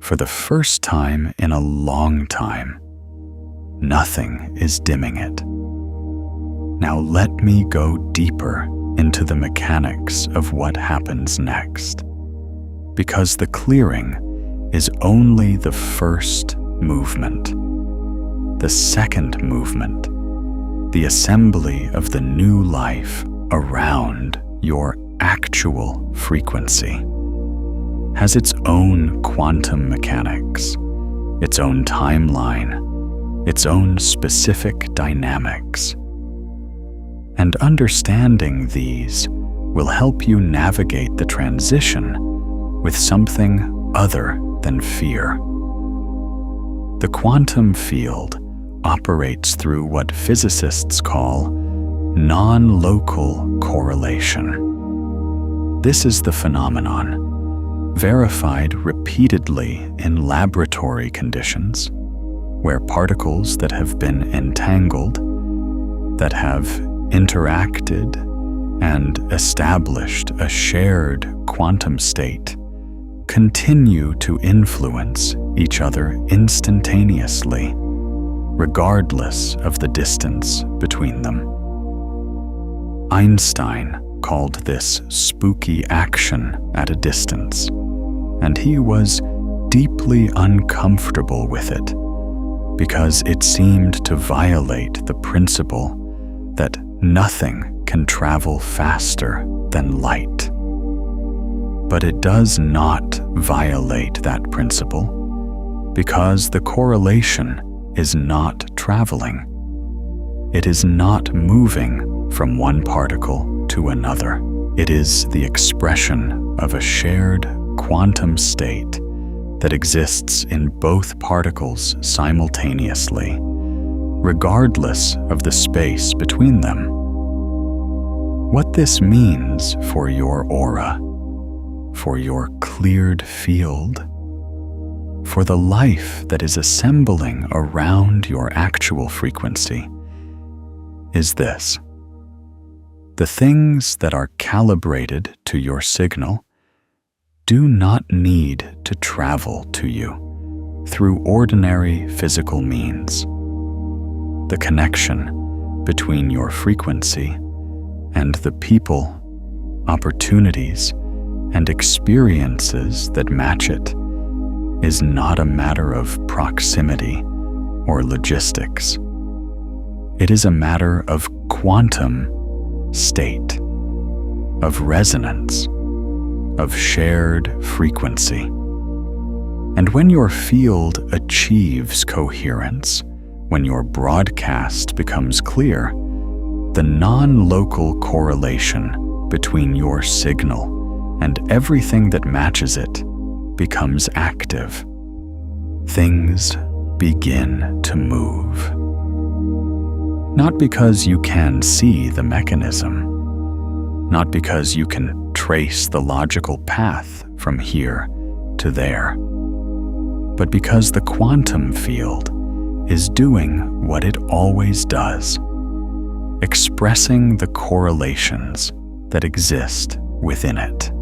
for the first time in a long time, nothing is dimming it. Now let me go deeper into the mechanics of what happens next, because the clearing is only the first movement. the second movement, the assembly of the new life around your actual frequency, has its own quantum mechanics, its own timeline, its own specific dynamics. And understanding these will help you navigate the transition with something other than fear. The quantum field operates through what physicists call non-local correlation. This is the phenomenon, verified repeatedly in laboratory conditions, where particles that have been entangled, that have interacted and established a shared quantum state, continue to influence each other instantaneously, regardless of the distance between them. Einstein called this spooky action at a distance, and he was deeply uncomfortable with it because it seemed to violate the principle that nothing can travel faster than light. But it does not violate that principle because the correlation is not traveling. It is not moving from one particle to another. It is the expression of a shared quantum state that exists in both particles simultaneously, regardless of the space between them. What this means for your aura, for your cleared field, for the life that is assembling around your actual frequency, is this. The things that are calibrated to your signal do not need to travel to you through ordinary physical means. The connection between your frequency and the people, opportunities, and experiences that match it is not a matter of proximity or logistics. It is a matter of quantum state, of resonance, of shared frequency. And when your field achieves coherence, when your broadcast becomes clear, the non-local correlation between your signal and everything that matches it becomes active. Things begin to move. Not because you can see the mechanism, not because you can trace the logical path from here to there, but because the quantum field is doing what it always does, expressing the correlations that exist within it.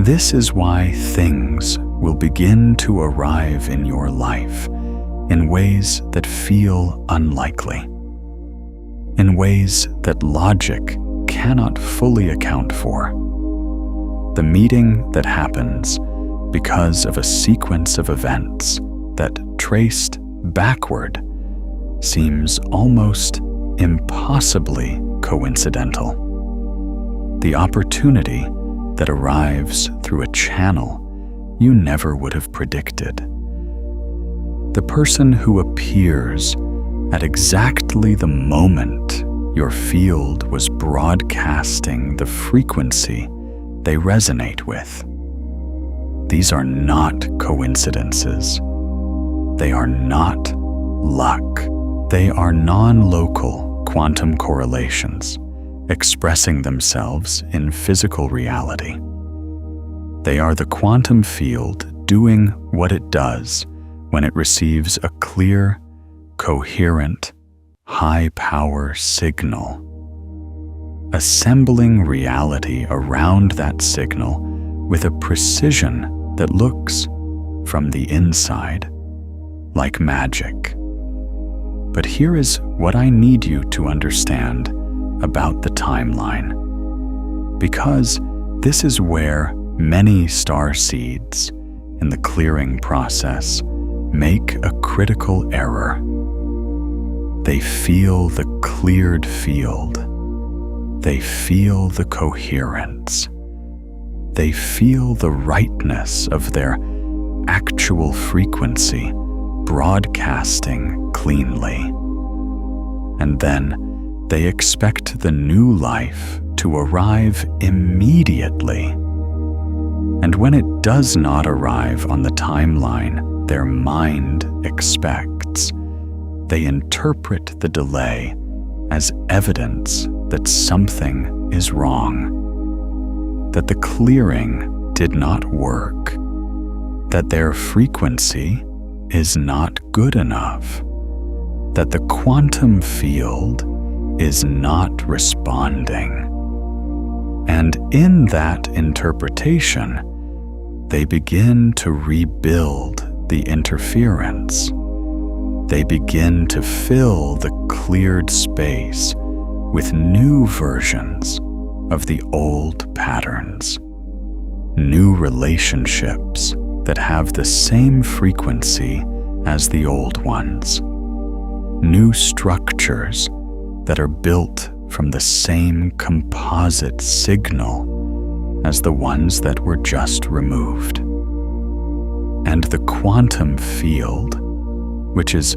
This is why things will begin to arrive in your life in ways that feel unlikely, in ways that logic cannot fully account for. The meeting that happens because of a sequence of events that, traced backward, seems almost impossibly coincidental. The opportunity that arrives through a channel you never would have predicted. The person who appears at exactly the moment your field was broadcasting the frequency they resonate with. These are not coincidences. They are not luck. They are non-local quantum correlations expressing themselves in physical reality. They are the quantum field doing what it does when it receives a clear, coherent, high-power signal, assembling reality around that signal with a precision that looks, from the inside, like magic. But here is what I need you to understand about the timeline, because this is where many starseeds in the clearing process make a critical error. They feel the cleared field. They feel the coherence. They feel the rightness of their actual frequency broadcasting cleanly. And then they expect the new life to arrive immediately. And when it does not arrive on the timeline their mind expects, they interpret the delay as evidence that something is wrong, that the clearing did not work, that their frequency is not good enough, that the quantum field is not responding. And in that interpretation, they begin to rebuild the interference. They begin to fill the cleared space with new versions of the old patterns, new relationships that have the same frequency as the old ones, new structures that are built from the same composite signal as the ones that were just removed. And the quantum field, which is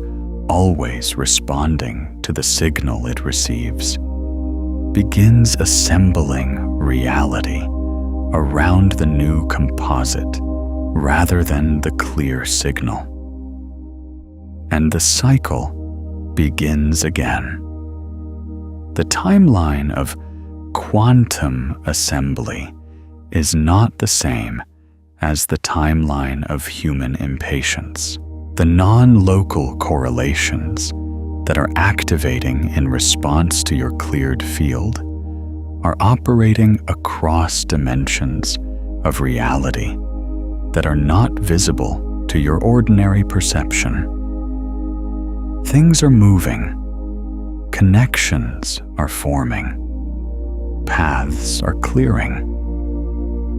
always responding to the signal it receives, begins assembling reality around the new composite rather than the clear signal. And the cycle begins again. The timeline of quantum assembly is not the same as the timeline of human impatience. The non-local correlations that are activating in response to your cleared field are operating across dimensions of reality that are not visible to your ordinary perception. Things are moving. Connections are forming. Paths are clearing.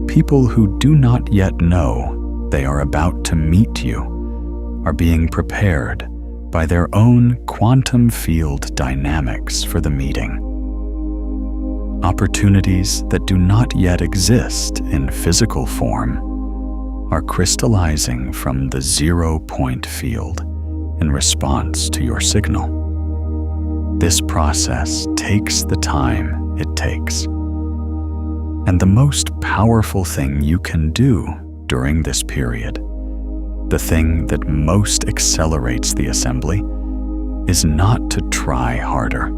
People who do not yet know they are about to meet you are being prepared by their own quantum field dynamics for the meeting. Opportunities that do not yet exist in physical form are crystallizing from the 0-point field in response to your signal. This process takes the time it takes. And the most powerful thing you can do during this period, the thing that most accelerates the assembly, is not to try harder.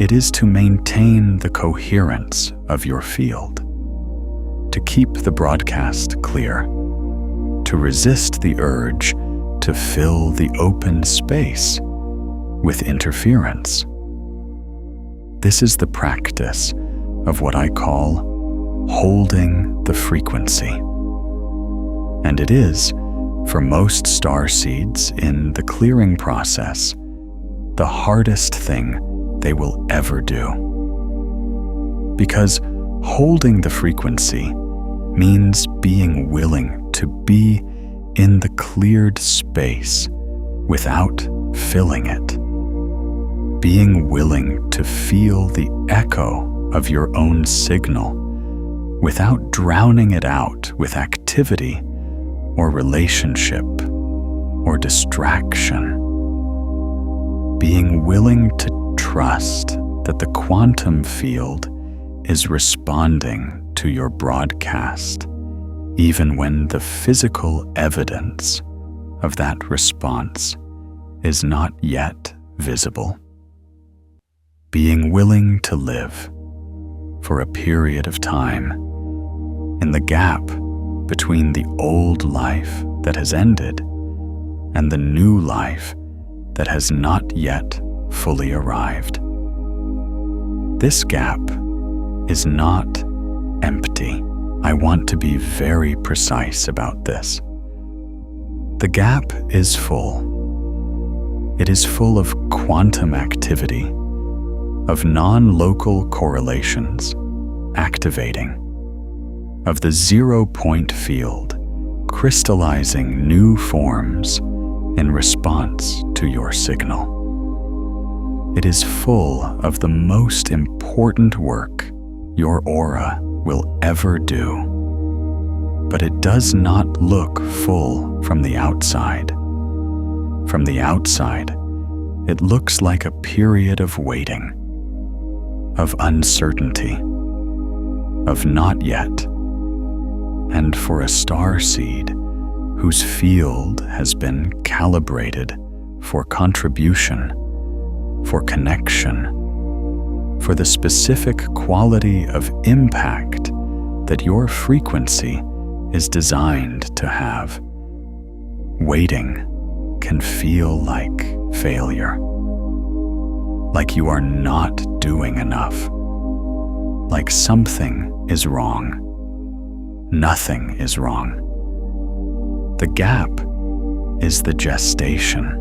It is to maintain the coherence of your field, to keep the broadcast clear, to resist the urge to fill the open space with interference. This is the practice of what I call holding the frequency. And it is, for most starseeds in the clearing process, the hardest thing they will ever do. Because holding the frequency means being willing to be in the cleared space without filling it. Being willing to feel the echo of your own signal without drowning it out with activity or relationship or distraction. Being willing to trust that the quantum field is responding to your broadcast, even when the physical evidence of that response is not yet visible. Being willing to live for a period of time in the gap between the old life that has ended and the new life that has not yet fully arrived. This gap is not empty. I want to be very precise about this. The gap is full. It is full of quantum activity, of non-local correlations activating, of the 0-point field crystallizing new forms in response to your signal. It is full of the most important work your aura will ever do. But it does not look full from the outside. From the outside, it looks like a period of waiting, of uncertainty, of not yet. And for a starseed whose field has been calibrated for contribution, for connection, for the specific quality of impact that your frequency is designed to have, waiting can feel like failure, like you are not doing enough, like something is wrong. Nothing is wrong. The gap is the gestation.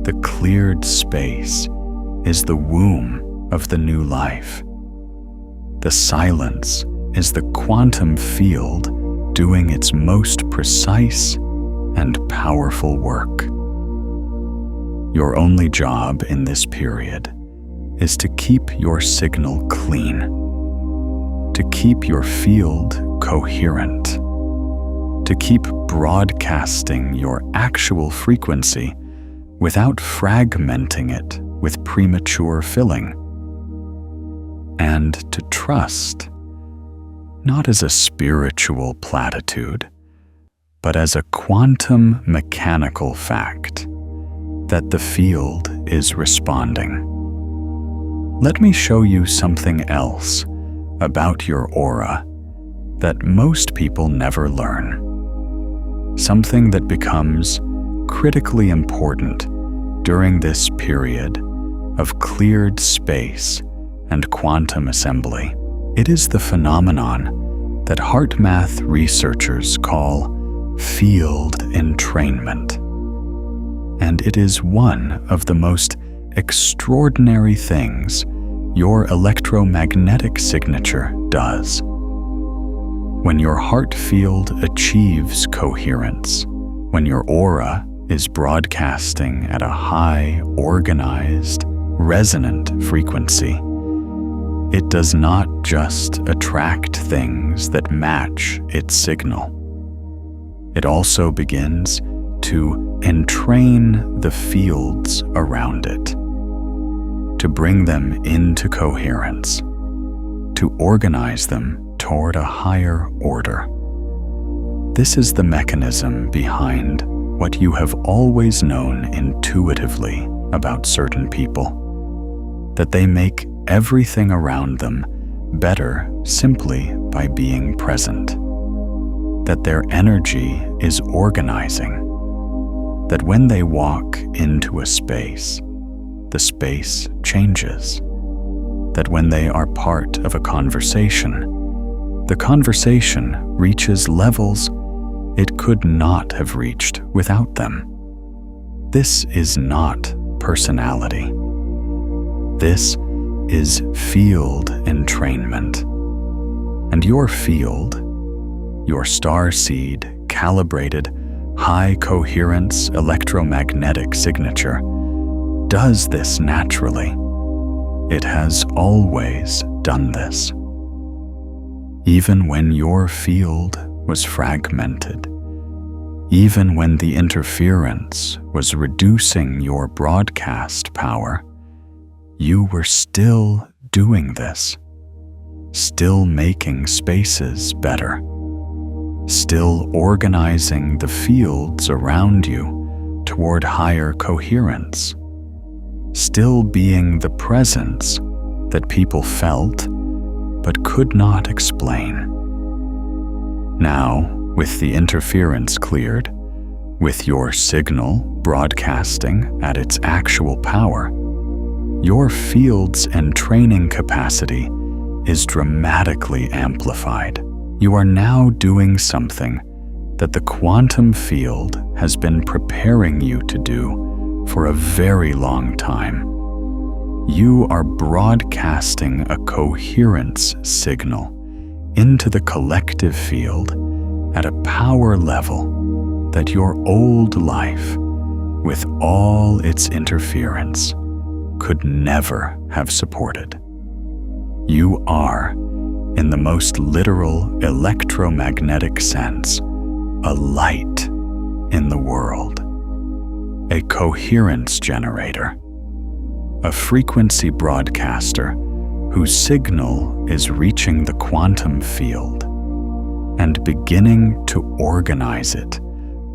The cleared space is the womb of the new life. The silence is the quantum field doing its most precise and powerful work. Your only job in this period is to keep your signal clean, to keep your field coherent, to keep broadcasting your actual frequency without fragmenting it with premature filling, and to trust, not as a spiritual platitude, but as a quantum mechanical fact, that the field is responding. Let me show you something else about your aura that most people never learn. Something that becomes critically important during this period of cleared space and quantum assembly. It is the phenomenon that HeartMath researchers call field entrainment. And it is one of the most extraordinary things your electromagnetic signature does. When your heart field achieves coherence, when your aura is broadcasting at a high, organized, resonant frequency, it does not just attract things that match its signal. It also begins to entrain the fields around it, to bring them into coherence, to organize them toward a higher order. This is the mechanism behind what you have always known intuitively about certain people, that they make everything around them better simply by being present, that their energy is organizing, that when they walk into a space, the space changes, that when they are part of a conversation, the conversation reaches levels it could not have reached without them. This is not personality. This is field entrainment. And your field, your starseed calibrated high coherence electromagnetic signature, does this naturally. It has always done this. Even when your field was fragmented, even when the interference was reducing your broadcast power, you were still doing this, still making spaces better, still organizing the fields around you toward higher coherence, still being the presence that people felt but could not explain. Now, with the interference cleared, with your signal broadcasting at its actual power, your field's entraining capacity is dramatically amplified. You are now doing something that the quantum field has been preparing you to do for a very long time. You are broadcasting a coherence signal into the collective field at a power level that your old life, with all its interference, could never have supported. You are, in the most literal electromagnetic sense, a light in the world, a coherence generator, a frequency broadcaster whose signal is reaching the quantum field and beginning to organize it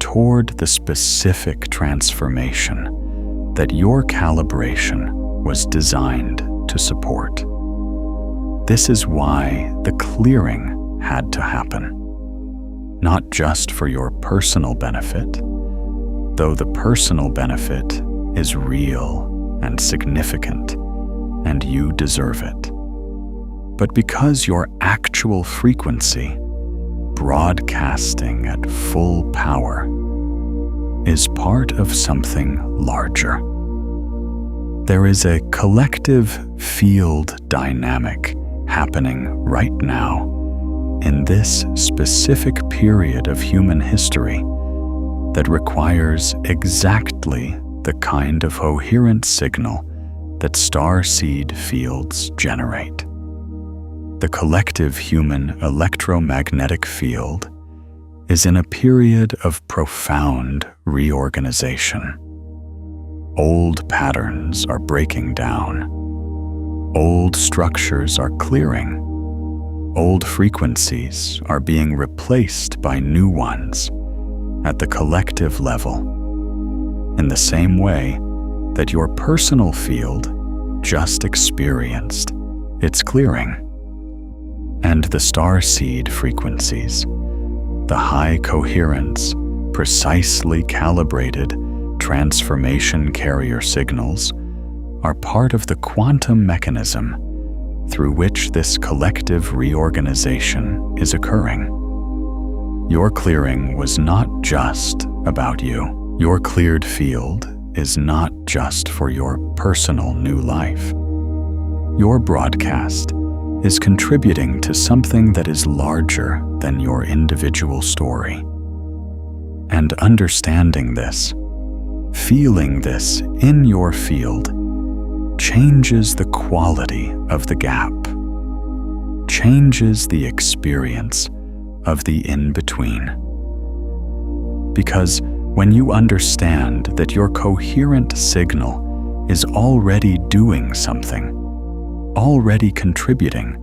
toward the specific transformation that your calibration was designed to support. This is why the clearing had to happen, not just for your personal benefit, though the personal benefit is real and significant, and you deserve it, but because your actual frequency, broadcasting at full power, is part of something larger. There is a collective field dynamic happening right now in this specific period of human history that requires exactly the kind of coherent signal that starseed fields generate. The collective human electromagnetic field is in a period of profound reorganization. Old patterns are breaking down. Old structures are clearing. Old frequencies are being replaced by new ones at the collective level, in the same way that your personal field just experienced its clearing. And the starseed frequencies, the high coherence, precisely calibrated transformation carrier signals, are part of the quantum mechanism through which this collective reorganization is occurring. Your clearing was not just about you. Your cleared field is not just for your personal new life. Your broadcast is contributing to something that is larger than your individual story. And understanding this, feeling this in your field, changes the quality of the gap, changes the experience of the in-between. Because when you understand that your coherent signal is already doing something, already contributing,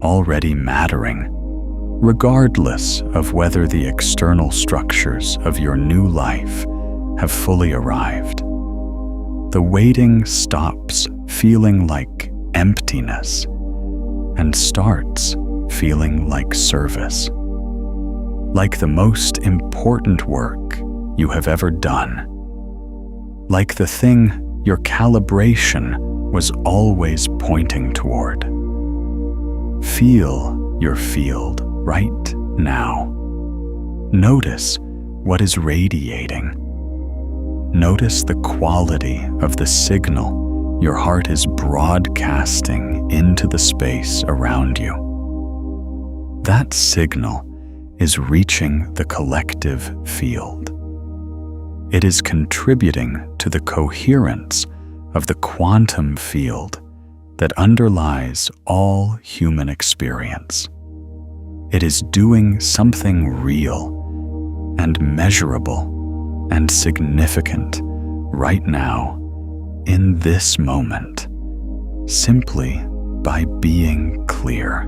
already mattering, regardless of whether the external structures of your new life have fully arrived, the waiting stops feeling like emptiness and starts feeling like service, like the most important work you have ever done, like the thing your calibration was always pointing toward. Feel your field right now. Notice what is radiating. Notice the quality of the signal your heart is broadcasting into the space around you. That signal is reaching the collective field. It is contributing to the coherence of the quantum field that underlies all human experience. It is doing something real and measurable and significant right now, in this moment, simply by being clear,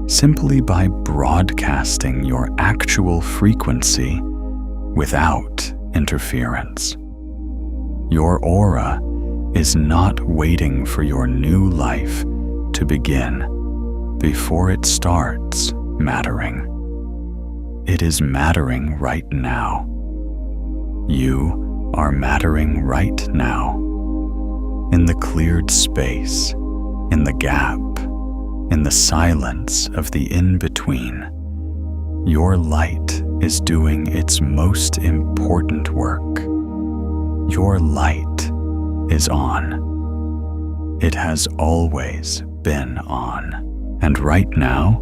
simply by broadcasting your actual frequency without interference. Your aura is not waiting for your new life to begin before it starts mattering. It is mattering right now. You are mattering right now. In the cleared space, in the gap, in the silence of the in-between, your light is doing its most important work. Your light is on. It has always been on. And right now,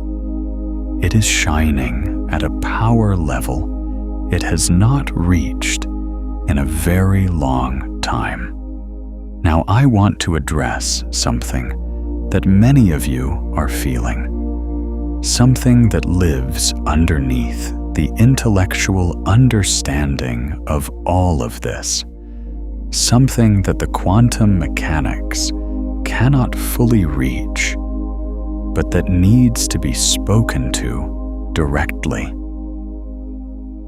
it is shining at a power level it has not reached in a very long time. Now, I want to address something that many of you are feeling, something that lives underneath the intellectual understanding of all of this, something that the quantum mechanics cannot fully reach, but that needs to be spoken to directly.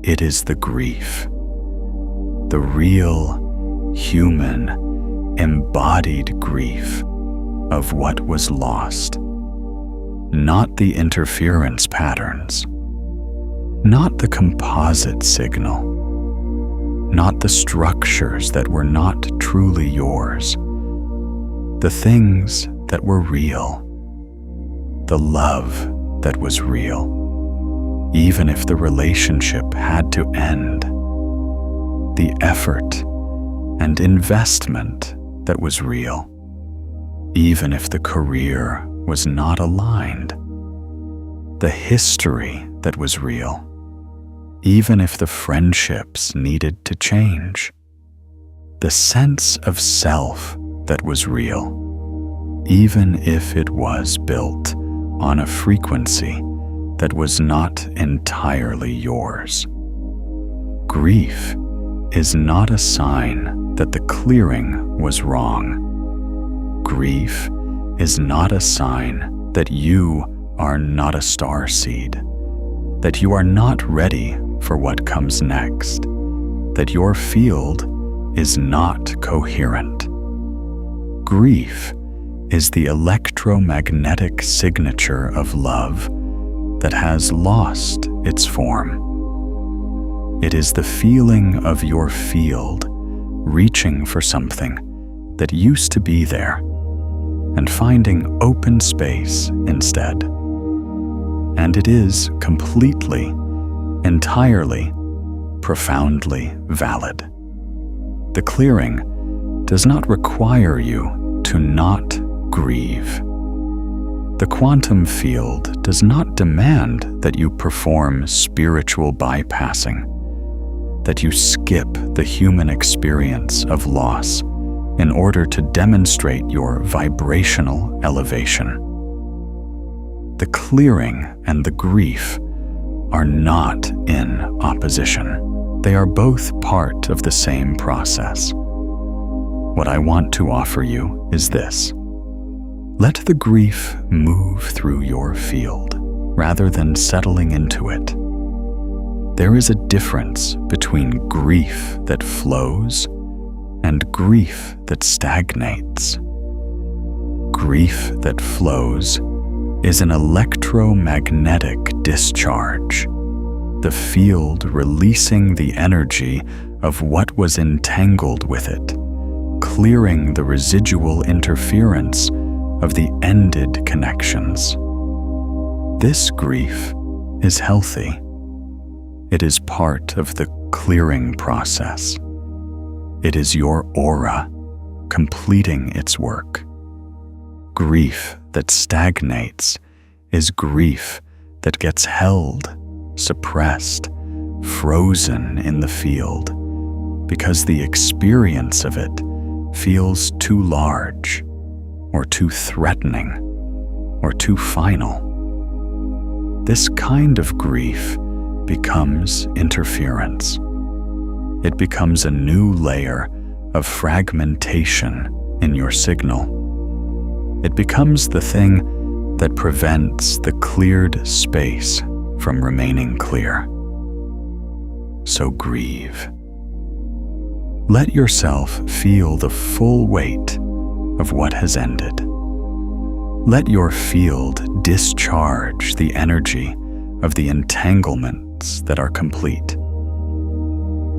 It is the grief, the real, human, embodied grief of what was lost, not the interference patterns, not the composite signal, not the structures that were not truly yours, the things that were real, the love that was real, even if the relationship had to end, the effort and investment that was real, even if the career was not aligned, the history that was real, even if the friendships needed to change, the sense of self that was real, even if it was built on a frequency that was not entirely yours. Grief is not a sign that the clearing was wrong. Grief is not a sign that you are not a starseed, that you are not ready for what comes next, that your field is not coherent. Grief is the electromagnetic signature of love that has lost its form. It is the feeling of your field reaching for something that used to be there and finding open space instead. And it is completely, entirely, profoundly valid. The clearing does not require you to not grieve. The quantum field does not demand that you perform spiritual bypassing, that you skip the human experience of loss in order to demonstrate your vibrational elevation. The clearing and the grief are not in opposition. They are both part of the same process. What I want to offer you is this. Let the grief move through your field rather than settling into it. There is a difference between grief that flows and grief that stagnates. Grief that flows is an electromagnetic discharge, the field releasing the energy of what was entangled with it, clearing the residual interference of the ended connections. This grief is healthy. It is part of the clearing process. It is your aura completing its work. Grief that stagnates is grief that gets held, suppressed, frozen in the field because the experience of it feels too large or too threatening or too final. This kind of grief becomes interference. It becomes a new layer of fragmentation in your signal. It becomes the thing that prevents the cleared space from remaining clear. So grieve. Let yourself feel the full weight of what has ended. Let your field discharge the energy of the entanglements that are complete.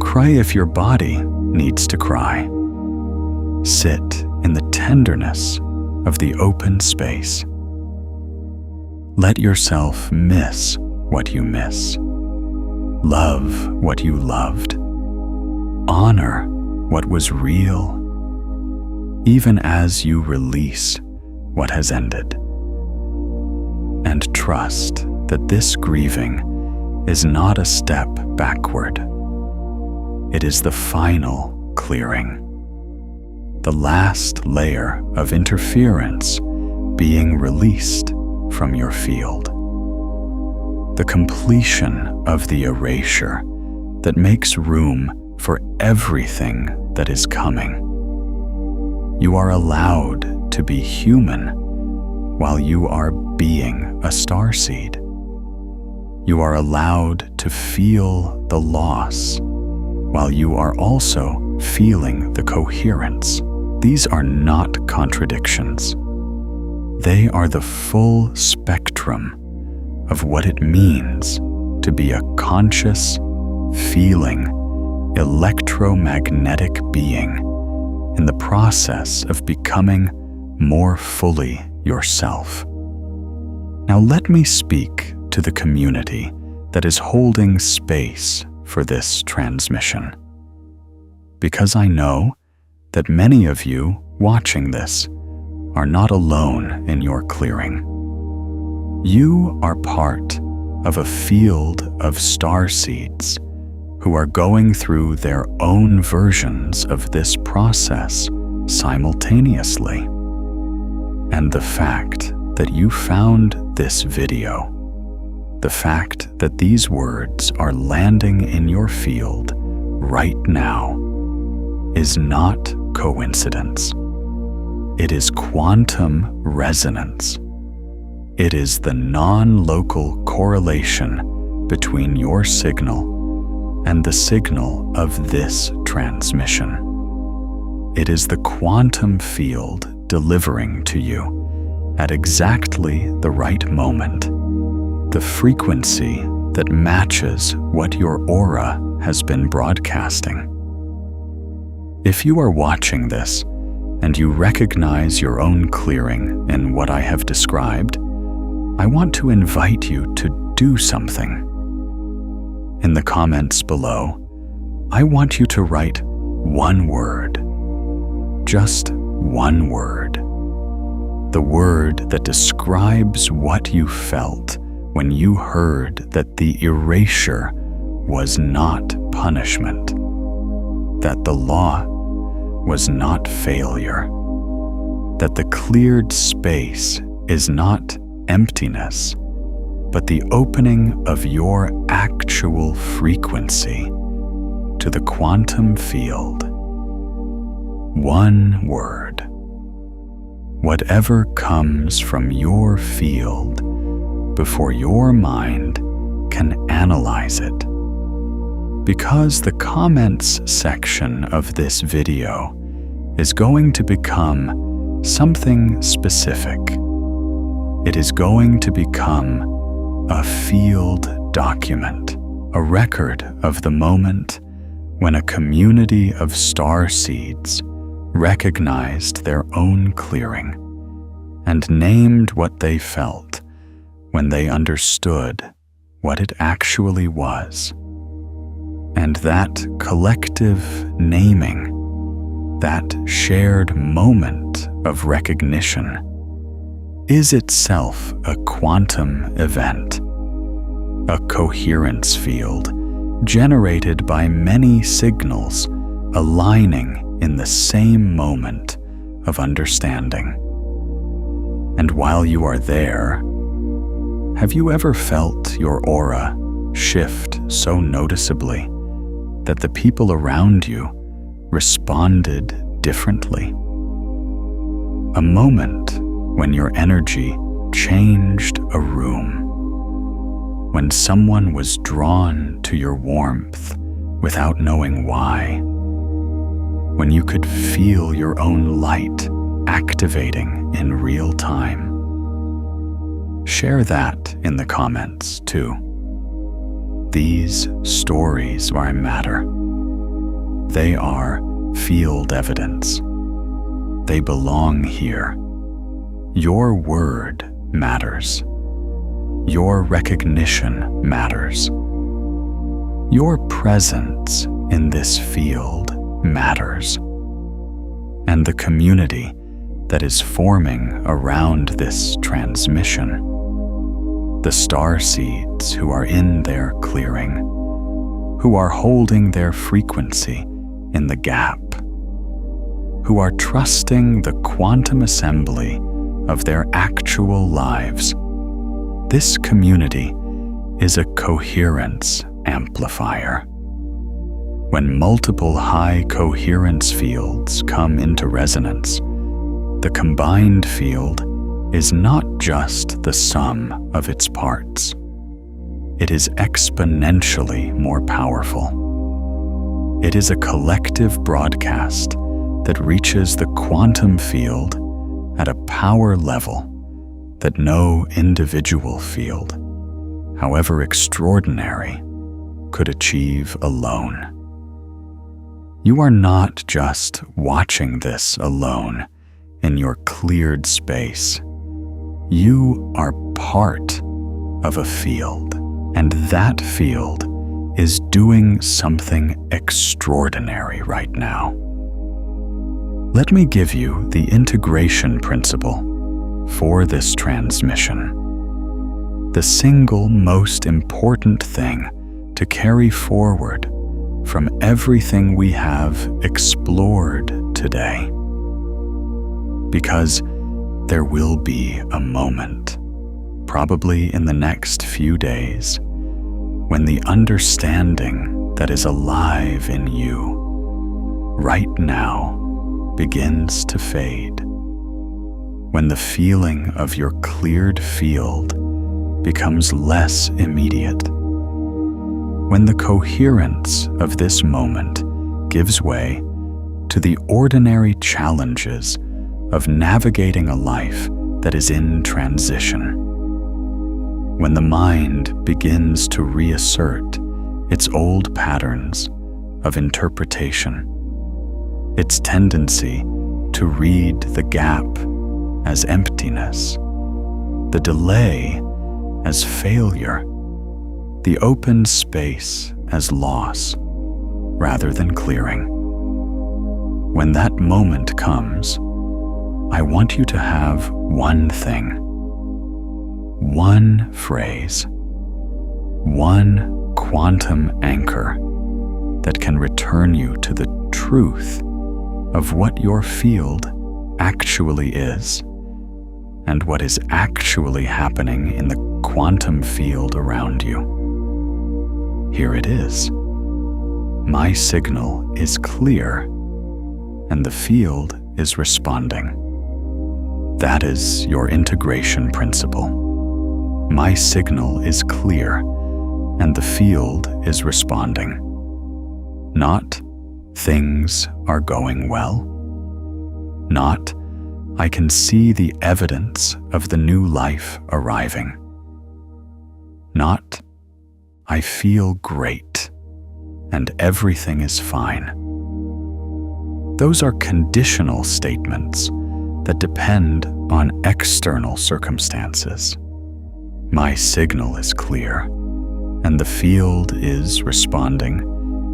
Cry if your body needs to cry. Sit in the tenderness of the open space. Let yourself miss what you miss. Love what you loved. Honor what was real, even as you release what has ended. And trust that this grieving is not a step backward. It is the final clearing, the last layer of interference being released from your field, the completion of the erasure that makes room for everything that is coming. You are allowed to be human while you are being a starseed. You are allowed to feel the loss while you are also feeling the coherence. These are not contradictions. They are the full spectrum of what it means to be a conscious, feeling, electromagnetic being in the process of becoming more fully yourself. Now let me speak to the community that is holding space for this transmission, because I know that many of you watching this are not alone in your clearing. You are part of a field of starseeds who are going through their own versions of this process simultaneously. And the fact that you found this video, the fact that these words are landing in your field right now, is not coincidence. It is quantum resonance. It is the non-local correlation between your signal and the signal of this transmission. It is the quantum field delivering to you at exactly the right moment, the frequency that matches what your aura has been broadcasting. If you are watching this and you recognize your own clearing in what I have described, I want to invite you to do something. In the comments below, I want you to write one word, just one word, the word that describes what you felt when you heard that the erasure was not punishment, that the law was not failure, that the cleared space is not emptiness, but the opening of your actual frequency to the quantum field. One word. Whatever comes from your field before your mind can analyze it. Because the comments section of this video is going to become something specific. It is going to become a field document, a record of the moment when a community of starseeds recognized their own clearing and named what they felt when they understood what it actually was. And that collective naming, that shared moment of recognition, is itself a quantum event, a coherence field generated by many signals aligning in the same moment of understanding. And while you are there, have you ever felt your aura shift so noticeably that the people around you responded differently? A moment when your energy changed a room, when someone was drawn to your warmth without knowing why, when you could feel your own light activating in real time. Share that in the comments too. These stories matter. They are field evidence. They belong here. Your word matters. Your recognition matters. Your presence in this field matters. And the community that is forming around this transmission the starseeds who are in their clearing, who are holding their frequency in the gap, who are trusting the quantum assembly of their actual lives. This community is a coherence amplifier. When multiple high coherence fields come into resonance, the combined field is not just the sum of its parts. It is exponentially more powerful. It is a collective broadcast that reaches the quantum field at a power level that no individual field, however extraordinary, could achieve alone. You are not just watching this alone in your cleared space. You are part of a field, and that field is doing something extraordinary right now. Let me give you the integration principle for this transmission. The single most important thing to carry forward from everything we have explored today. Because there will be a moment, probably in the next few days, when the understanding that is alive in you right now begins to fade. When the feeling of your cleared field becomes less immediate. When the coherence of this moment gives way to the ordinary challenges of navigating a life that is in transition. When the mind begins to reassert its old patterns of interpretation, its tendency to read the gap as emptiness, the delay as failure, the open space as loss rather than clearing. When that moment comes, I want you to have one thing, one phrase, one quantum anchor that can return you to the truth of what your field actually is and what is actually happening in the quantum field around you. Here it is. My signal is clear, and the field is responding. That is your integration principle. My signal is clear, and the field is responding. Not, things are going well. Not, I can see the evidence of the new life arriving. Not, I feel great, and everything is fine. Those are conditional statements that depend on external circumstances. My signal is clear, and the field is responding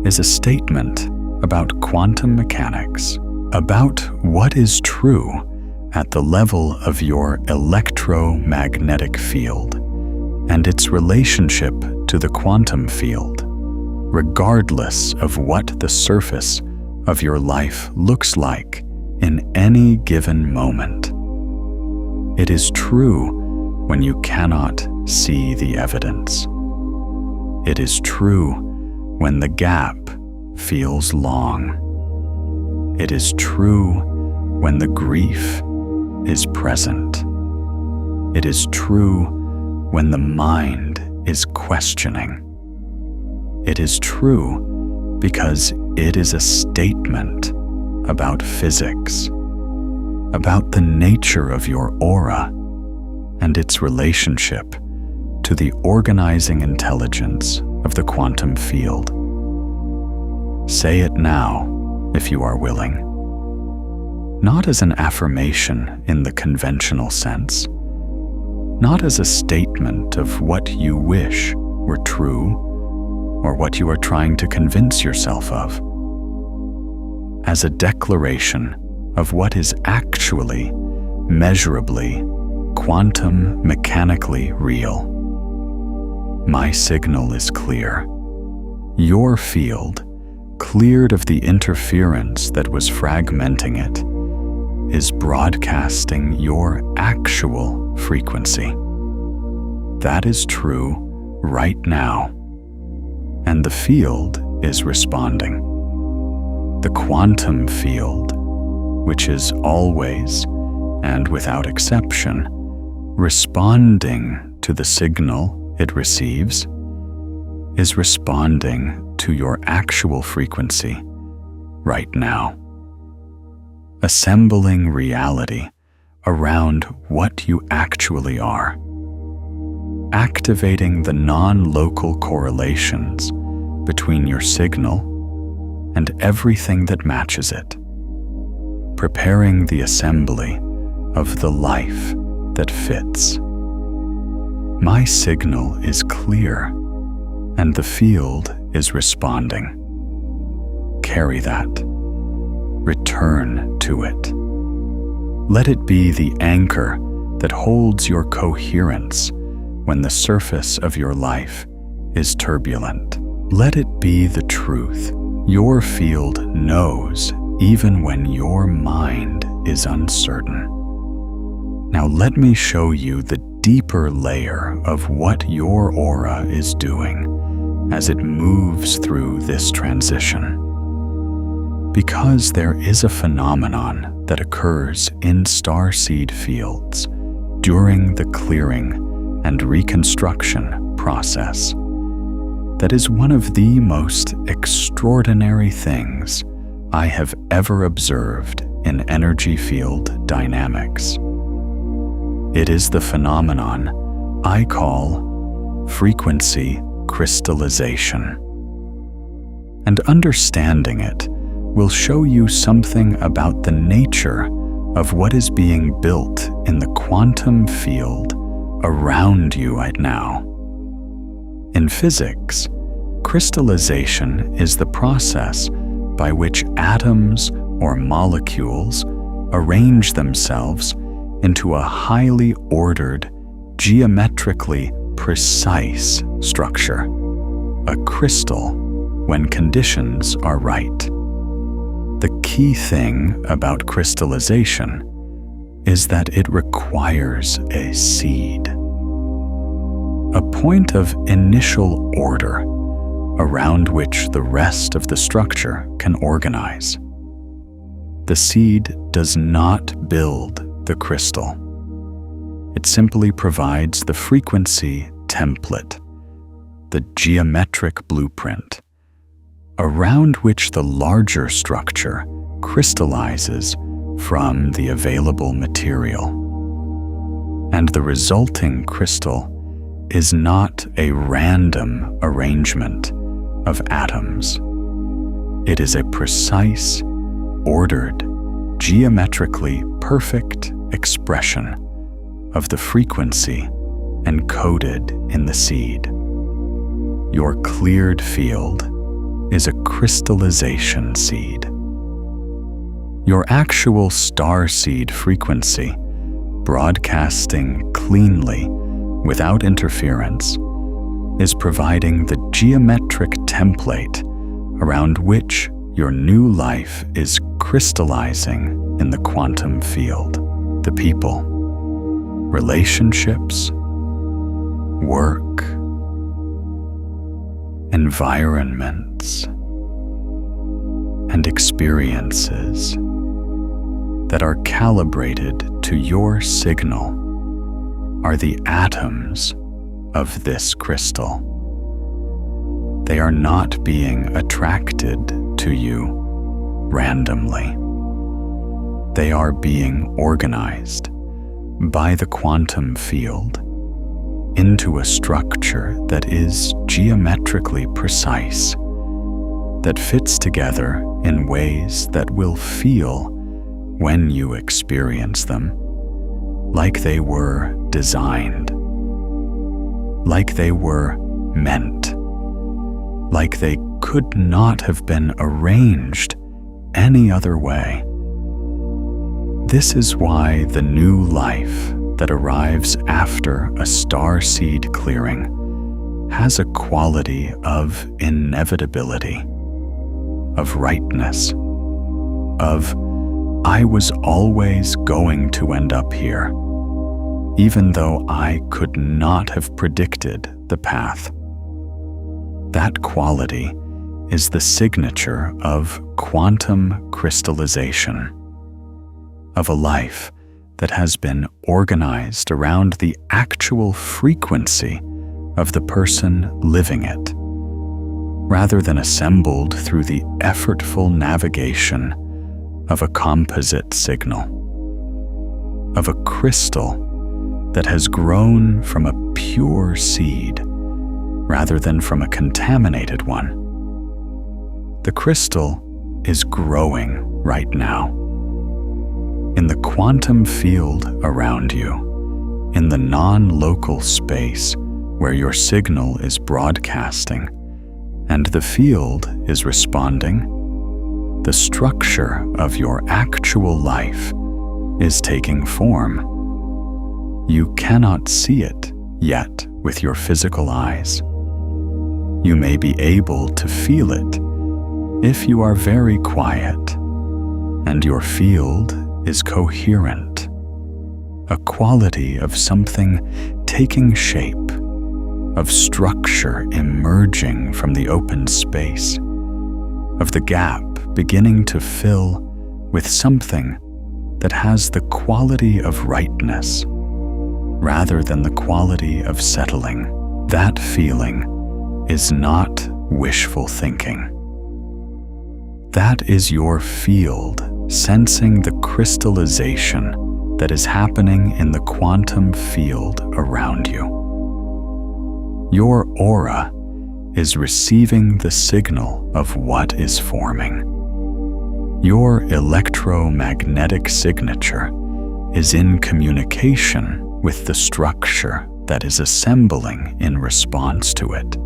is a statement about quantum mechanics, about what is true at the level of your electromagnetic field and its relationship to the quantum field, regardless of what the surface of your life looks like in any given moment. It is true when you cannot see the evidence. It is true when the gap feels long. It is true when the grief is present. It is true when the mind is questioning. It is true because it is a statement about physics, about the nature of your aura and its relationship to the organizing intelligence of the quantum field. Say it now, if you are willing. Not as an affirmation in the conventional sense, not as a statement of what you wish were true or what you are trying to convince yourself of. As a declaration of what is actually, measurably, quantum mechanically real. My signal is clear. Your field, cleared of the interference that was fragmenting it, is broadcasting your actual frequency. That is true right now, and the field is responding. The quantum field, which is always and without exception responding to the signal it receives, is responding to your actual frequency right now, assembling reality around what you actually are, activating the non-local correlations between your signal and everything that matches it, preparing the assembly of the life that fits. My signal is clear, and the field is responding. Carry that. Return to it. Let it be the anchor that holds your coherence when the surface of your life is turbulent. Let it be the truth your field knows even when your mind is uncertain. Now let me show you the deeper layer of what your aura is doing as it moves through this transition. Because there is a phenomenon that occurs in starseed fields during the clearing and reconstruction process that is one of the most extraordinary things I have ever observed in energy field dynamics. It is the phenomenon I call frequency crystallization. And understanding it will show you something about the nature of what is being built in the quantum field around you right now. In physics, crystallization is the process by which atoms or molecules arrange themselves into a highly ordered, geometrically precise structure, a crystal when conditions are right. The key thing about crystallization is that it requires a seed, a point of initial order around which the rest of the structure can organize. The seed does not build the crystal. It simply provides the frequency template, the geometric blueprint, around which the larger structure crystallizes from the available material. And the resulting crystal is not a random arrangement of atoms. It is a precise, ordered, geometrically perfect expression of the frequency encoded in the seed. Your cleared field is a crystallization seed. Your actual starseed frequency, broadcasting cleanly without interference, is providing the geometric template around which your new life is crystallizing in the quantum field. The people, relationships, work, environments, and experiences that are calibrated to your signal are the atoms of this crystal. They are not being attracted to you randomly. They are being organized by the quantum field into a structure that is geometrically precise, that fits together in ways that will feel, when you experience them, like they were designed, like they were meant, like they could not have been arranged any other way. This is why the new life that arrives after a starseed clearing has a quality of inevitability, of rightness, of I was always going to end up here, even though I could not have predicted the path. That quality is the signature of quantum crystallization, of a life that has been organized around the actual frequency of the person living it, rather than assembled through the effortful navigation of a composite signal, of a crystal that has grown from a pure seed rather than from a contaminated one. The crystal is growing right now. In the quantum field around you, in the non-local space where your signal is broadcasting and the field is responding, the structure of your actual life is taking form. You cannot see it yet with your physical eyes. You may be able to feel it if you are very quiet and your field is coherent, a quality of something taking shape, of structure emerging from the open space, of the gap beginning to fill with something that has the quality of rightness rather than the quality of settling. That feeling is not wishful thinking. That is your field sensing the crystallization that is happening in the quantum field around you. Your aura is receiving the signal of what is forming. Your electromagnetic signature is in communication with the structure that is assembling in response to it.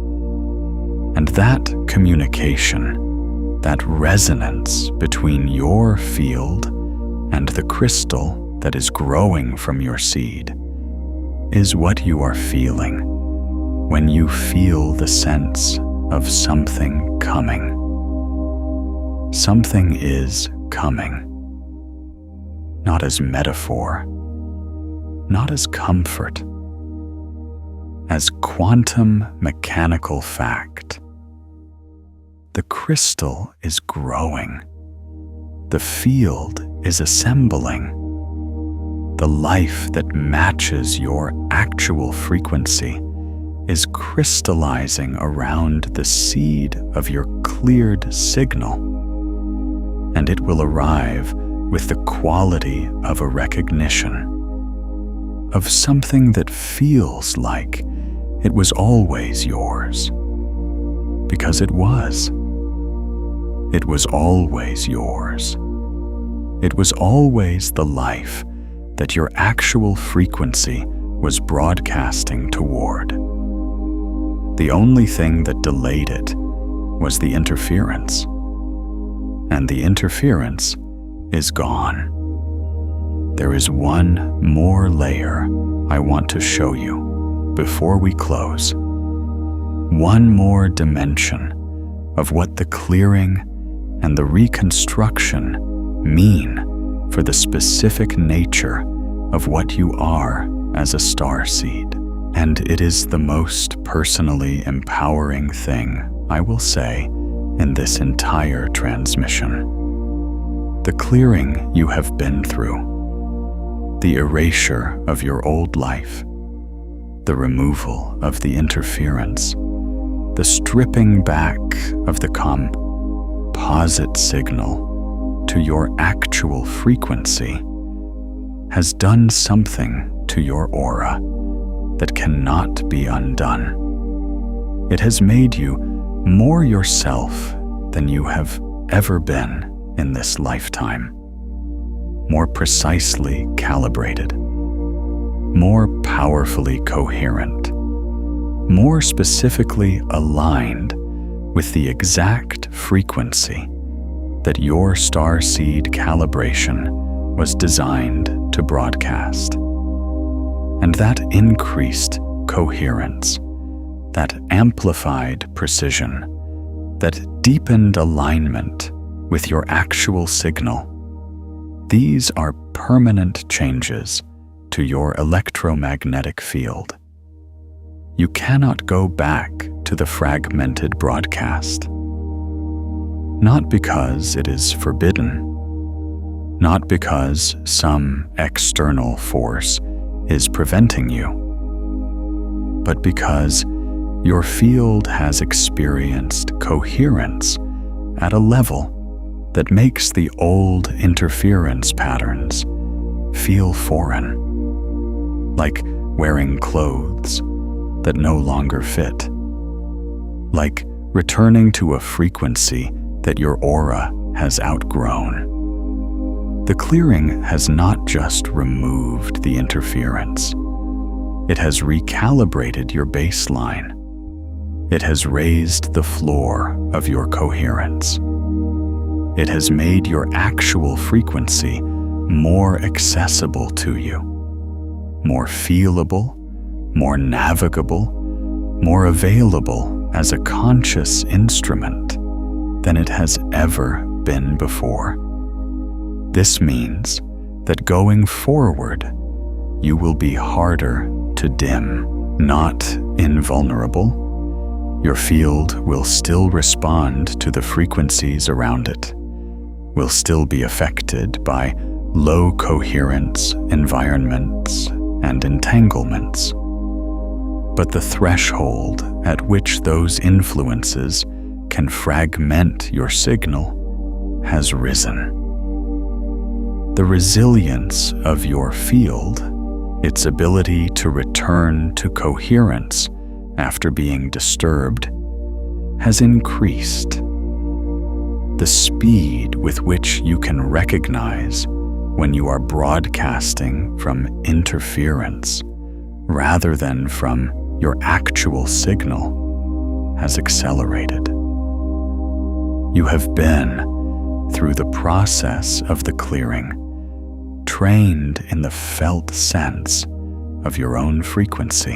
And that communication, that resonance between your field and the crystal that is growing from your seed, is what you are feeling when you feel the sense of something coming. Something is coming, not as metaphor, not as comfort, as quantum mechanical fact. The crystal is growing. The field is assembling. The life that matches your actual frequency is crystallizing around the seed of your cleared signal, and it will arrive with the quality of a recognition, of something that feels like it was always yours, because it was. It was always yours. It was always the life that your actual frequency was broadcasting toward. The only thing that delayed it was the interference. And the interference is gone. There is one more layer I want to show you before we close. One more dimension of what the clearing and the reconstruction mean for the specific nature of what you are as a starseed. And it is the most personally empowering thing I will say in this entire transmission. The clearing you have been through, the erasure of your old life, the removal of the interference, the stripping back of the composite signal to your actual frequency has done something to your aura that cannot be undone. It has made you more yourself than you have ever been in this lifetime, more precisely calibrated, more powerfully coherent, more specifically aligned with the exact frequency that your starseed calibration was designed to broadcast. And that increased coherence that amplified precision, that deepened alignment with your actual signal. These are permanent changes to your electromagnetic field. You cannot go back to the fragmented broadcast. Not because it is forbidden, not because some external force is preventing you, but because your field has experienced coherence at a level that makes the old interference patterns feel foreign, like wearing clothes that no longer fit, like returning to a frequency that your aura has outgrown. The clearing has not just removed the interference. It has recalibrated your baseline. It has raised the floor of your coherence. It has made your actual frequency more accessible to you, more feelable, more navigable, more available as a conscious instrument than it has ever been before. This means that going forward, you will be harder to dim, not invulnerable. Your field will still respond to the frequencies around it, will still be affected by low coherence environments and entanglements. But the threshold at which those influences can fragment your signal has risen. The resilience of your field, its ability to return to coherence after being disturbed, has increased. The speed with which you can recognize when you are broadcasting from interference rather than from your actual signal has accelerated. You have been, through the process of the clearing, trained in the felt sense of your own frequency.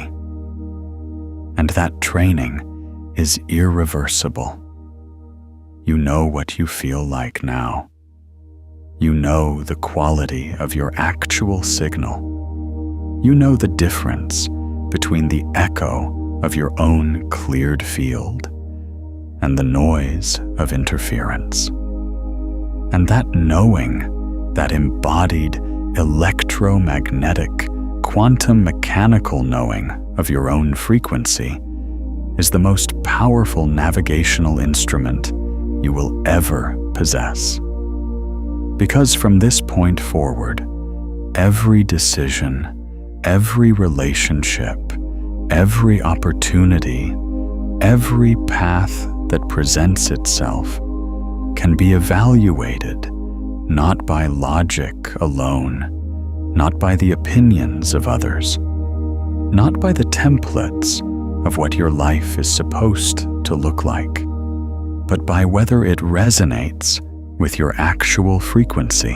And that training is irreversible. You know what you feel like now. You know the quality of your actual signal. You know the difference between the echo of your own cleared field and the noise of interference. And that knowing, that embodied electromagnetic, quantum mechanical knowing of your own frequency, is the most powerful navigational instrument you will ever possess. Because from this point forward, every decision, every relationship, every opportunity, every path that presents itself can be evaluated not by logic alone, not by the opinions of others, not by the templates of what your life is supposed to look like, but by whether it resonates with your actual frequency,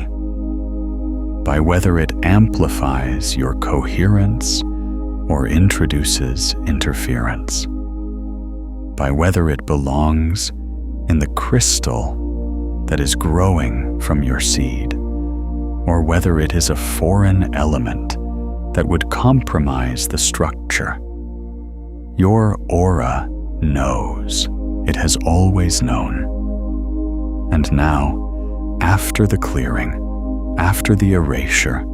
by whether it amplifies your coherence or introduces interference, by whether it belongs in the crystal that is growing from your seed, or whether it is a foreign element that would compromise the structure. Your aura knows. It has always known. And now, after the clearing, after the erasure,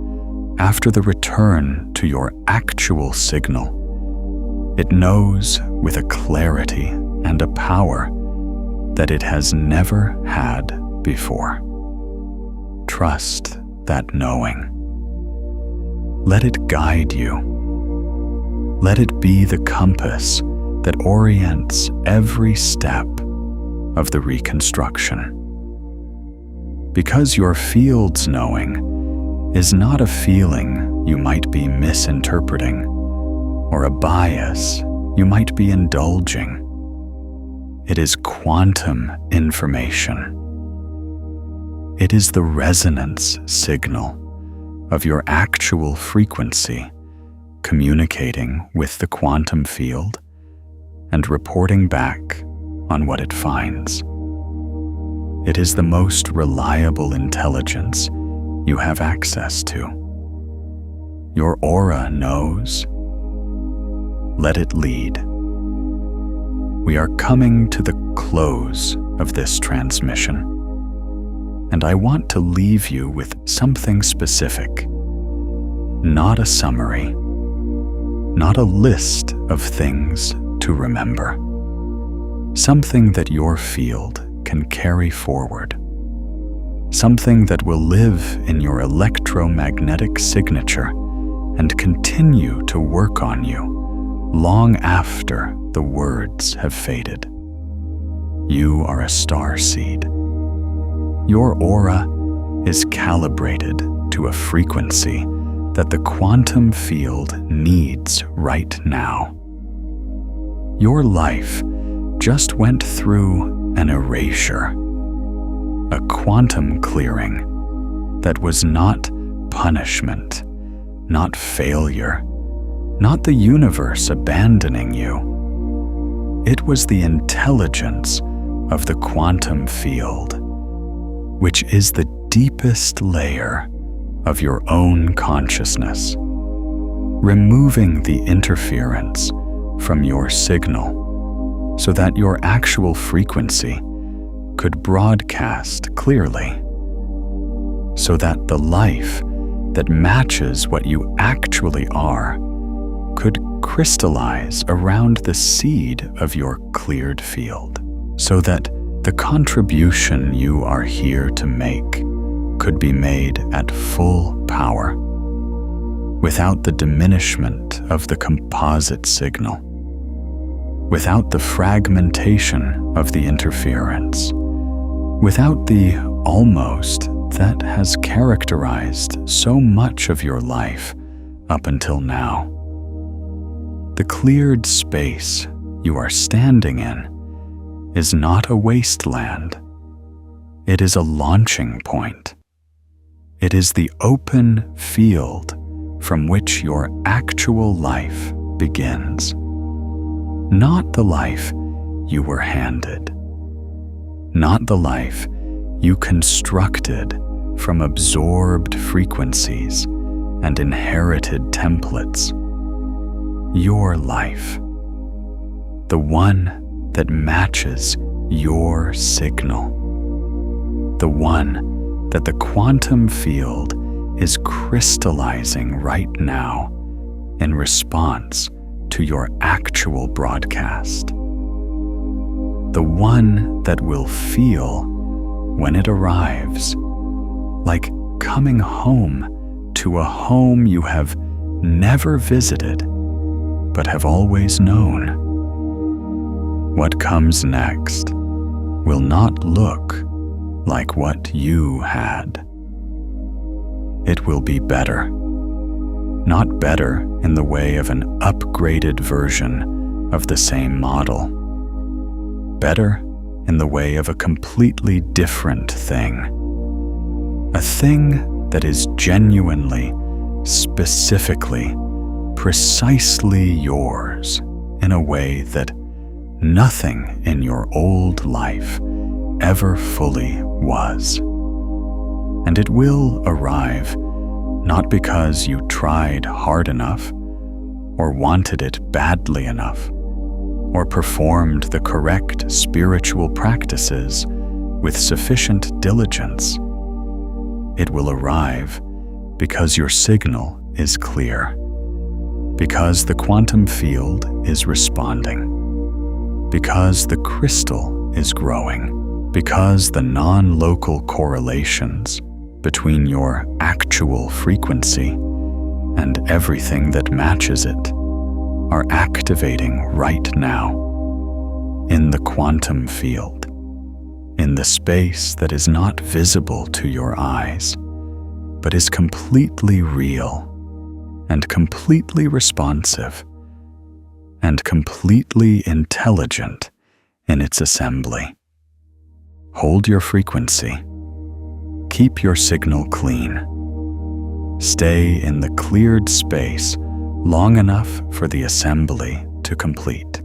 after the return to your actual signal, it knows with a clarity and a power that it has never had before. Trust that knowing. Let it guide you. Let it be the compass that orients every step of the reconstruction. Because your field's knowing is not a feeling you might be misinterpreting or a bias you might be indulging. It is quantum information. It is the resonance signal of your actual frequency communicating with the quantum field and reporting back on what it finds. It is the most reliable intelligence you have access to. Your aura knows. Let it lead. We are coming to the close of this transmission, and I want to leave you with something specific. Not a summary, not a list of things to remember. Something that your field can carry forward. Something that will live in your electromagnetic signature and continue to work on you long after the words have faded. You are a starseed. Your aura is calibrated to a frequency that the quantum field needs right now. Your life just went through an erasure, a quantum clearing that was not punishment, not failure, not the universe abandoning you. It was the intelligence of the quantum field, which is the deepest layer of your own consciousness, removing the interference from your signal so that your actual frequency could broadcast clearly, so that the life that matches what you actually are could crystallize around the seed of your cleared field, so that the contribution you are here to make could be made at full power, without the diminishment of the composite signal, without the fragmentation of the interference, without the almost that has characterized so much of your life up until now. The cleared space you are standing in is not a wasteland. It is a launching point. It is the open field from which your actual life begins. Not the life you were handed. Not the life you constructed from absorbed frequencies and inherited templates. Your life. The one that matches your signal. The one that the quantum field is crystallizing right now in response to your actual broadcast. The one that will feel when it arrives like coming home to a home you have never visited but have always known. What comes next will not look like what you had. It will be better. Not better in the way of an upgraded version of the same model. Better in the way of a completely different thing. A thing that is genuinely, specifically, precisely yours in a way that nothing in your old life ever fully was. And it will arrive not because you tried hard enough, or wanted it badly enough, or performed the correct spiritual practices with sufficient diligence. It will arrive because your signal is clear, because the quantum field is responding, because the crystal is growing, because the non-local correlations between your actual frequency and everything that matches it are activating right now in the quantum field, in the space that is not visible to your eyes, but is completely real and completely responsive and completely intelligent in its assembly. Hold your frequency. Keep your signal clean. Stay in the cleared space long enough for the assembly to complete.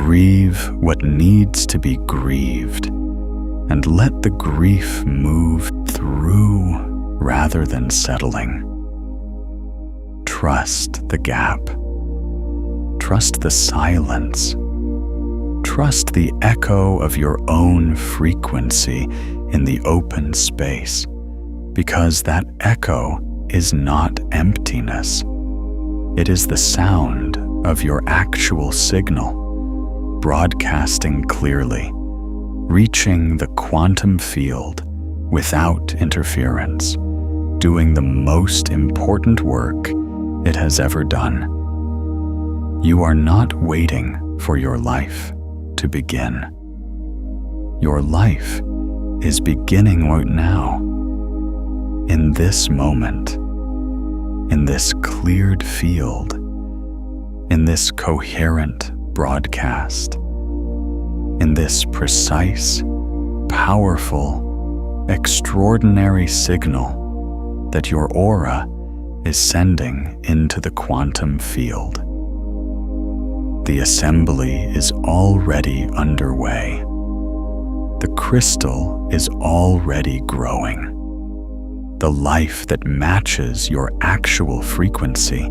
Grieve what needs to be grieved, and let the grief move through rather than settling. Trust the gap. Trust the silence. Trust the echo of your own frequency in the open space, because that echo is not emptiness. It is the sound of your actual signal, broadcasting clearly, reaching the quantum field without interference, doing the most important work it has ever done. You are not waiting for your life to begin. Your life is beginning right now, in this moment, in this cleared field, in this coherent broadcast, in this precise, powerful, extraordinary signal that your aura is sending into the quantum field. The assembly is already underway. The crystal is already growing. The life that matches your actual frequency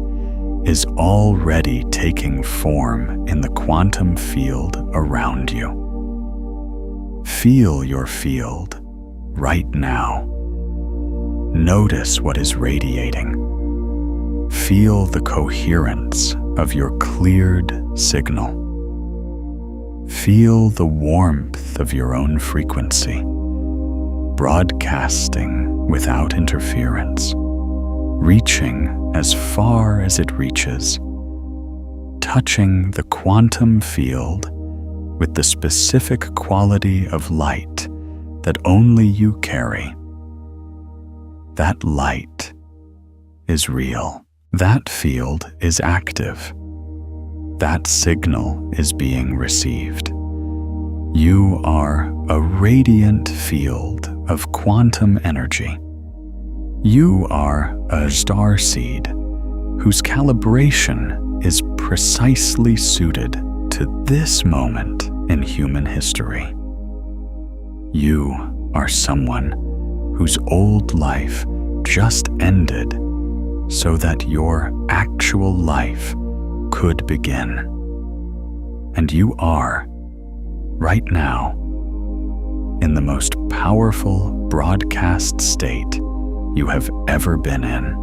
is already taking form in the quantum field around you. Feel your field right now. Notice what is radiating. Feel the coherence of your cleared signal. Feel the warmth of your own frequency, broadcasting without interference, reaching as far as it reaches, touching the quantum field with the specific quality of light that only you carry. That light is real. That field is active. That signal is being received. You are a radiant field of quantum energy. You are a starseed whose calibration is precisely suited to this moment in human history. You are someone whose old life just ended so that your actual life could begin. And you are, right now, in the most powerful broadcast state you have ever been in.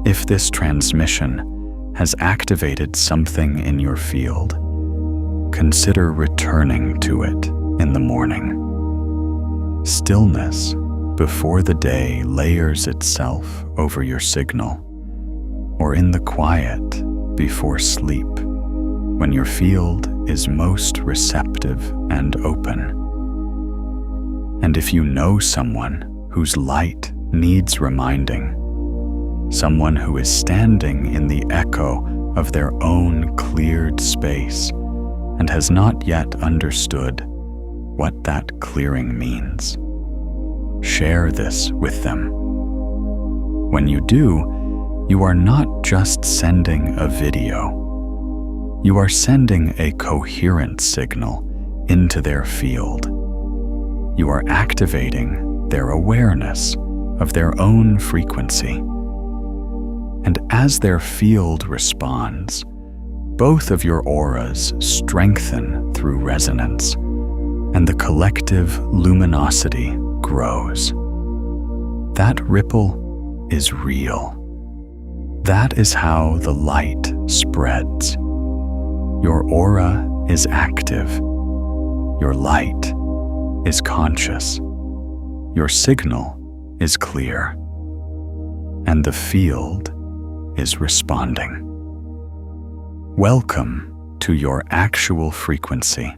If this transmission has activated something in your field, consider returning to it in the morning. Stillness before the day layers itself over your signal, or in the quiet before sleep, when your field is most receptive and open. And if you know someone whose light needs reminding, someone who is standing in the echo of their own cleared space and has not yet understood what that clearing means, share this with them. When you do, you are not just sending a video. You are sending a coherent signal into their field. You are activating their awareness of their own frequency. And as their field responds, both of your auras strengthen through resonance, and the collective luminosity grows. That ripple is real. That is how the light spreads. Your aura is active. Your light is conscious. Your signal is clear. And the field is responding. Welcome to your actual frequency.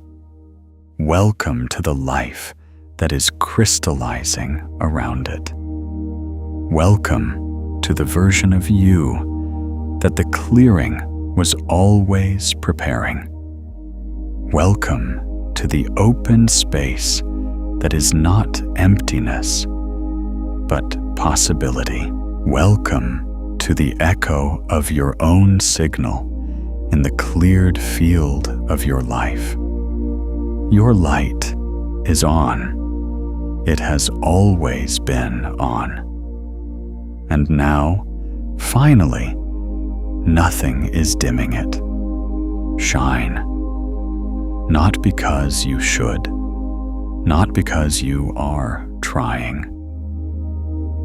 Welcome to the life that is crystallizing around it. Welcome to the version of you that the clearing was always preparing. Welcome to the open space that is not emptiness, but possibility. Welcome to the echo of your own signal in the cleared field of your life. Your light is on. It has always been on. And now, finally, nothing is dimming it. Shine. Not because you should, not because you are trying,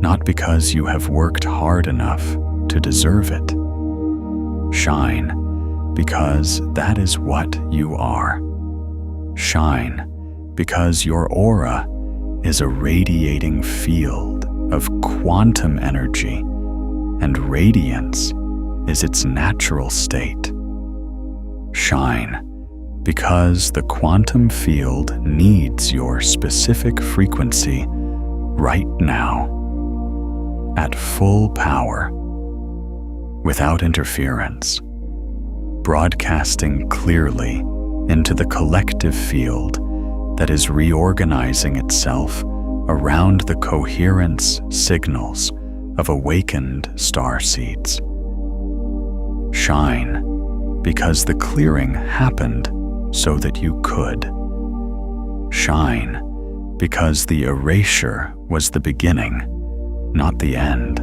not because you have worked hard enough to deserve it. Shine because that is what you are. Shine because your aura is a radiating field of quantum energy, and radiance is its natural state. Shine because the quantum field needs your specific frequency right now, at full power, without interference, broadcasting clearly into the collective field that is reorganizing itself around the coherence signals of awakened starseeds. Shine because the clearing happened so that you could. Shine because the erasure was the beginning, not the end.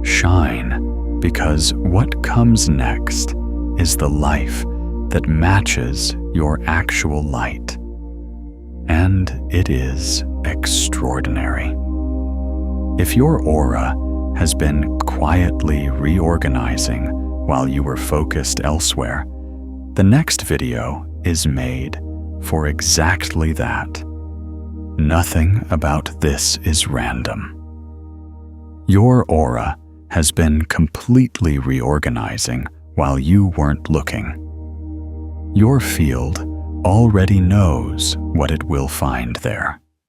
Shine because what comes next is the life that matches your actual light. And it is extraordinary. If your aura has been quietly reorganizing while you were focused elsewhere, the next video is made for exactly that. Nothing about this is random. Your aura has been completely reorganizing while you weren't looking. Your field already knows what it will find there.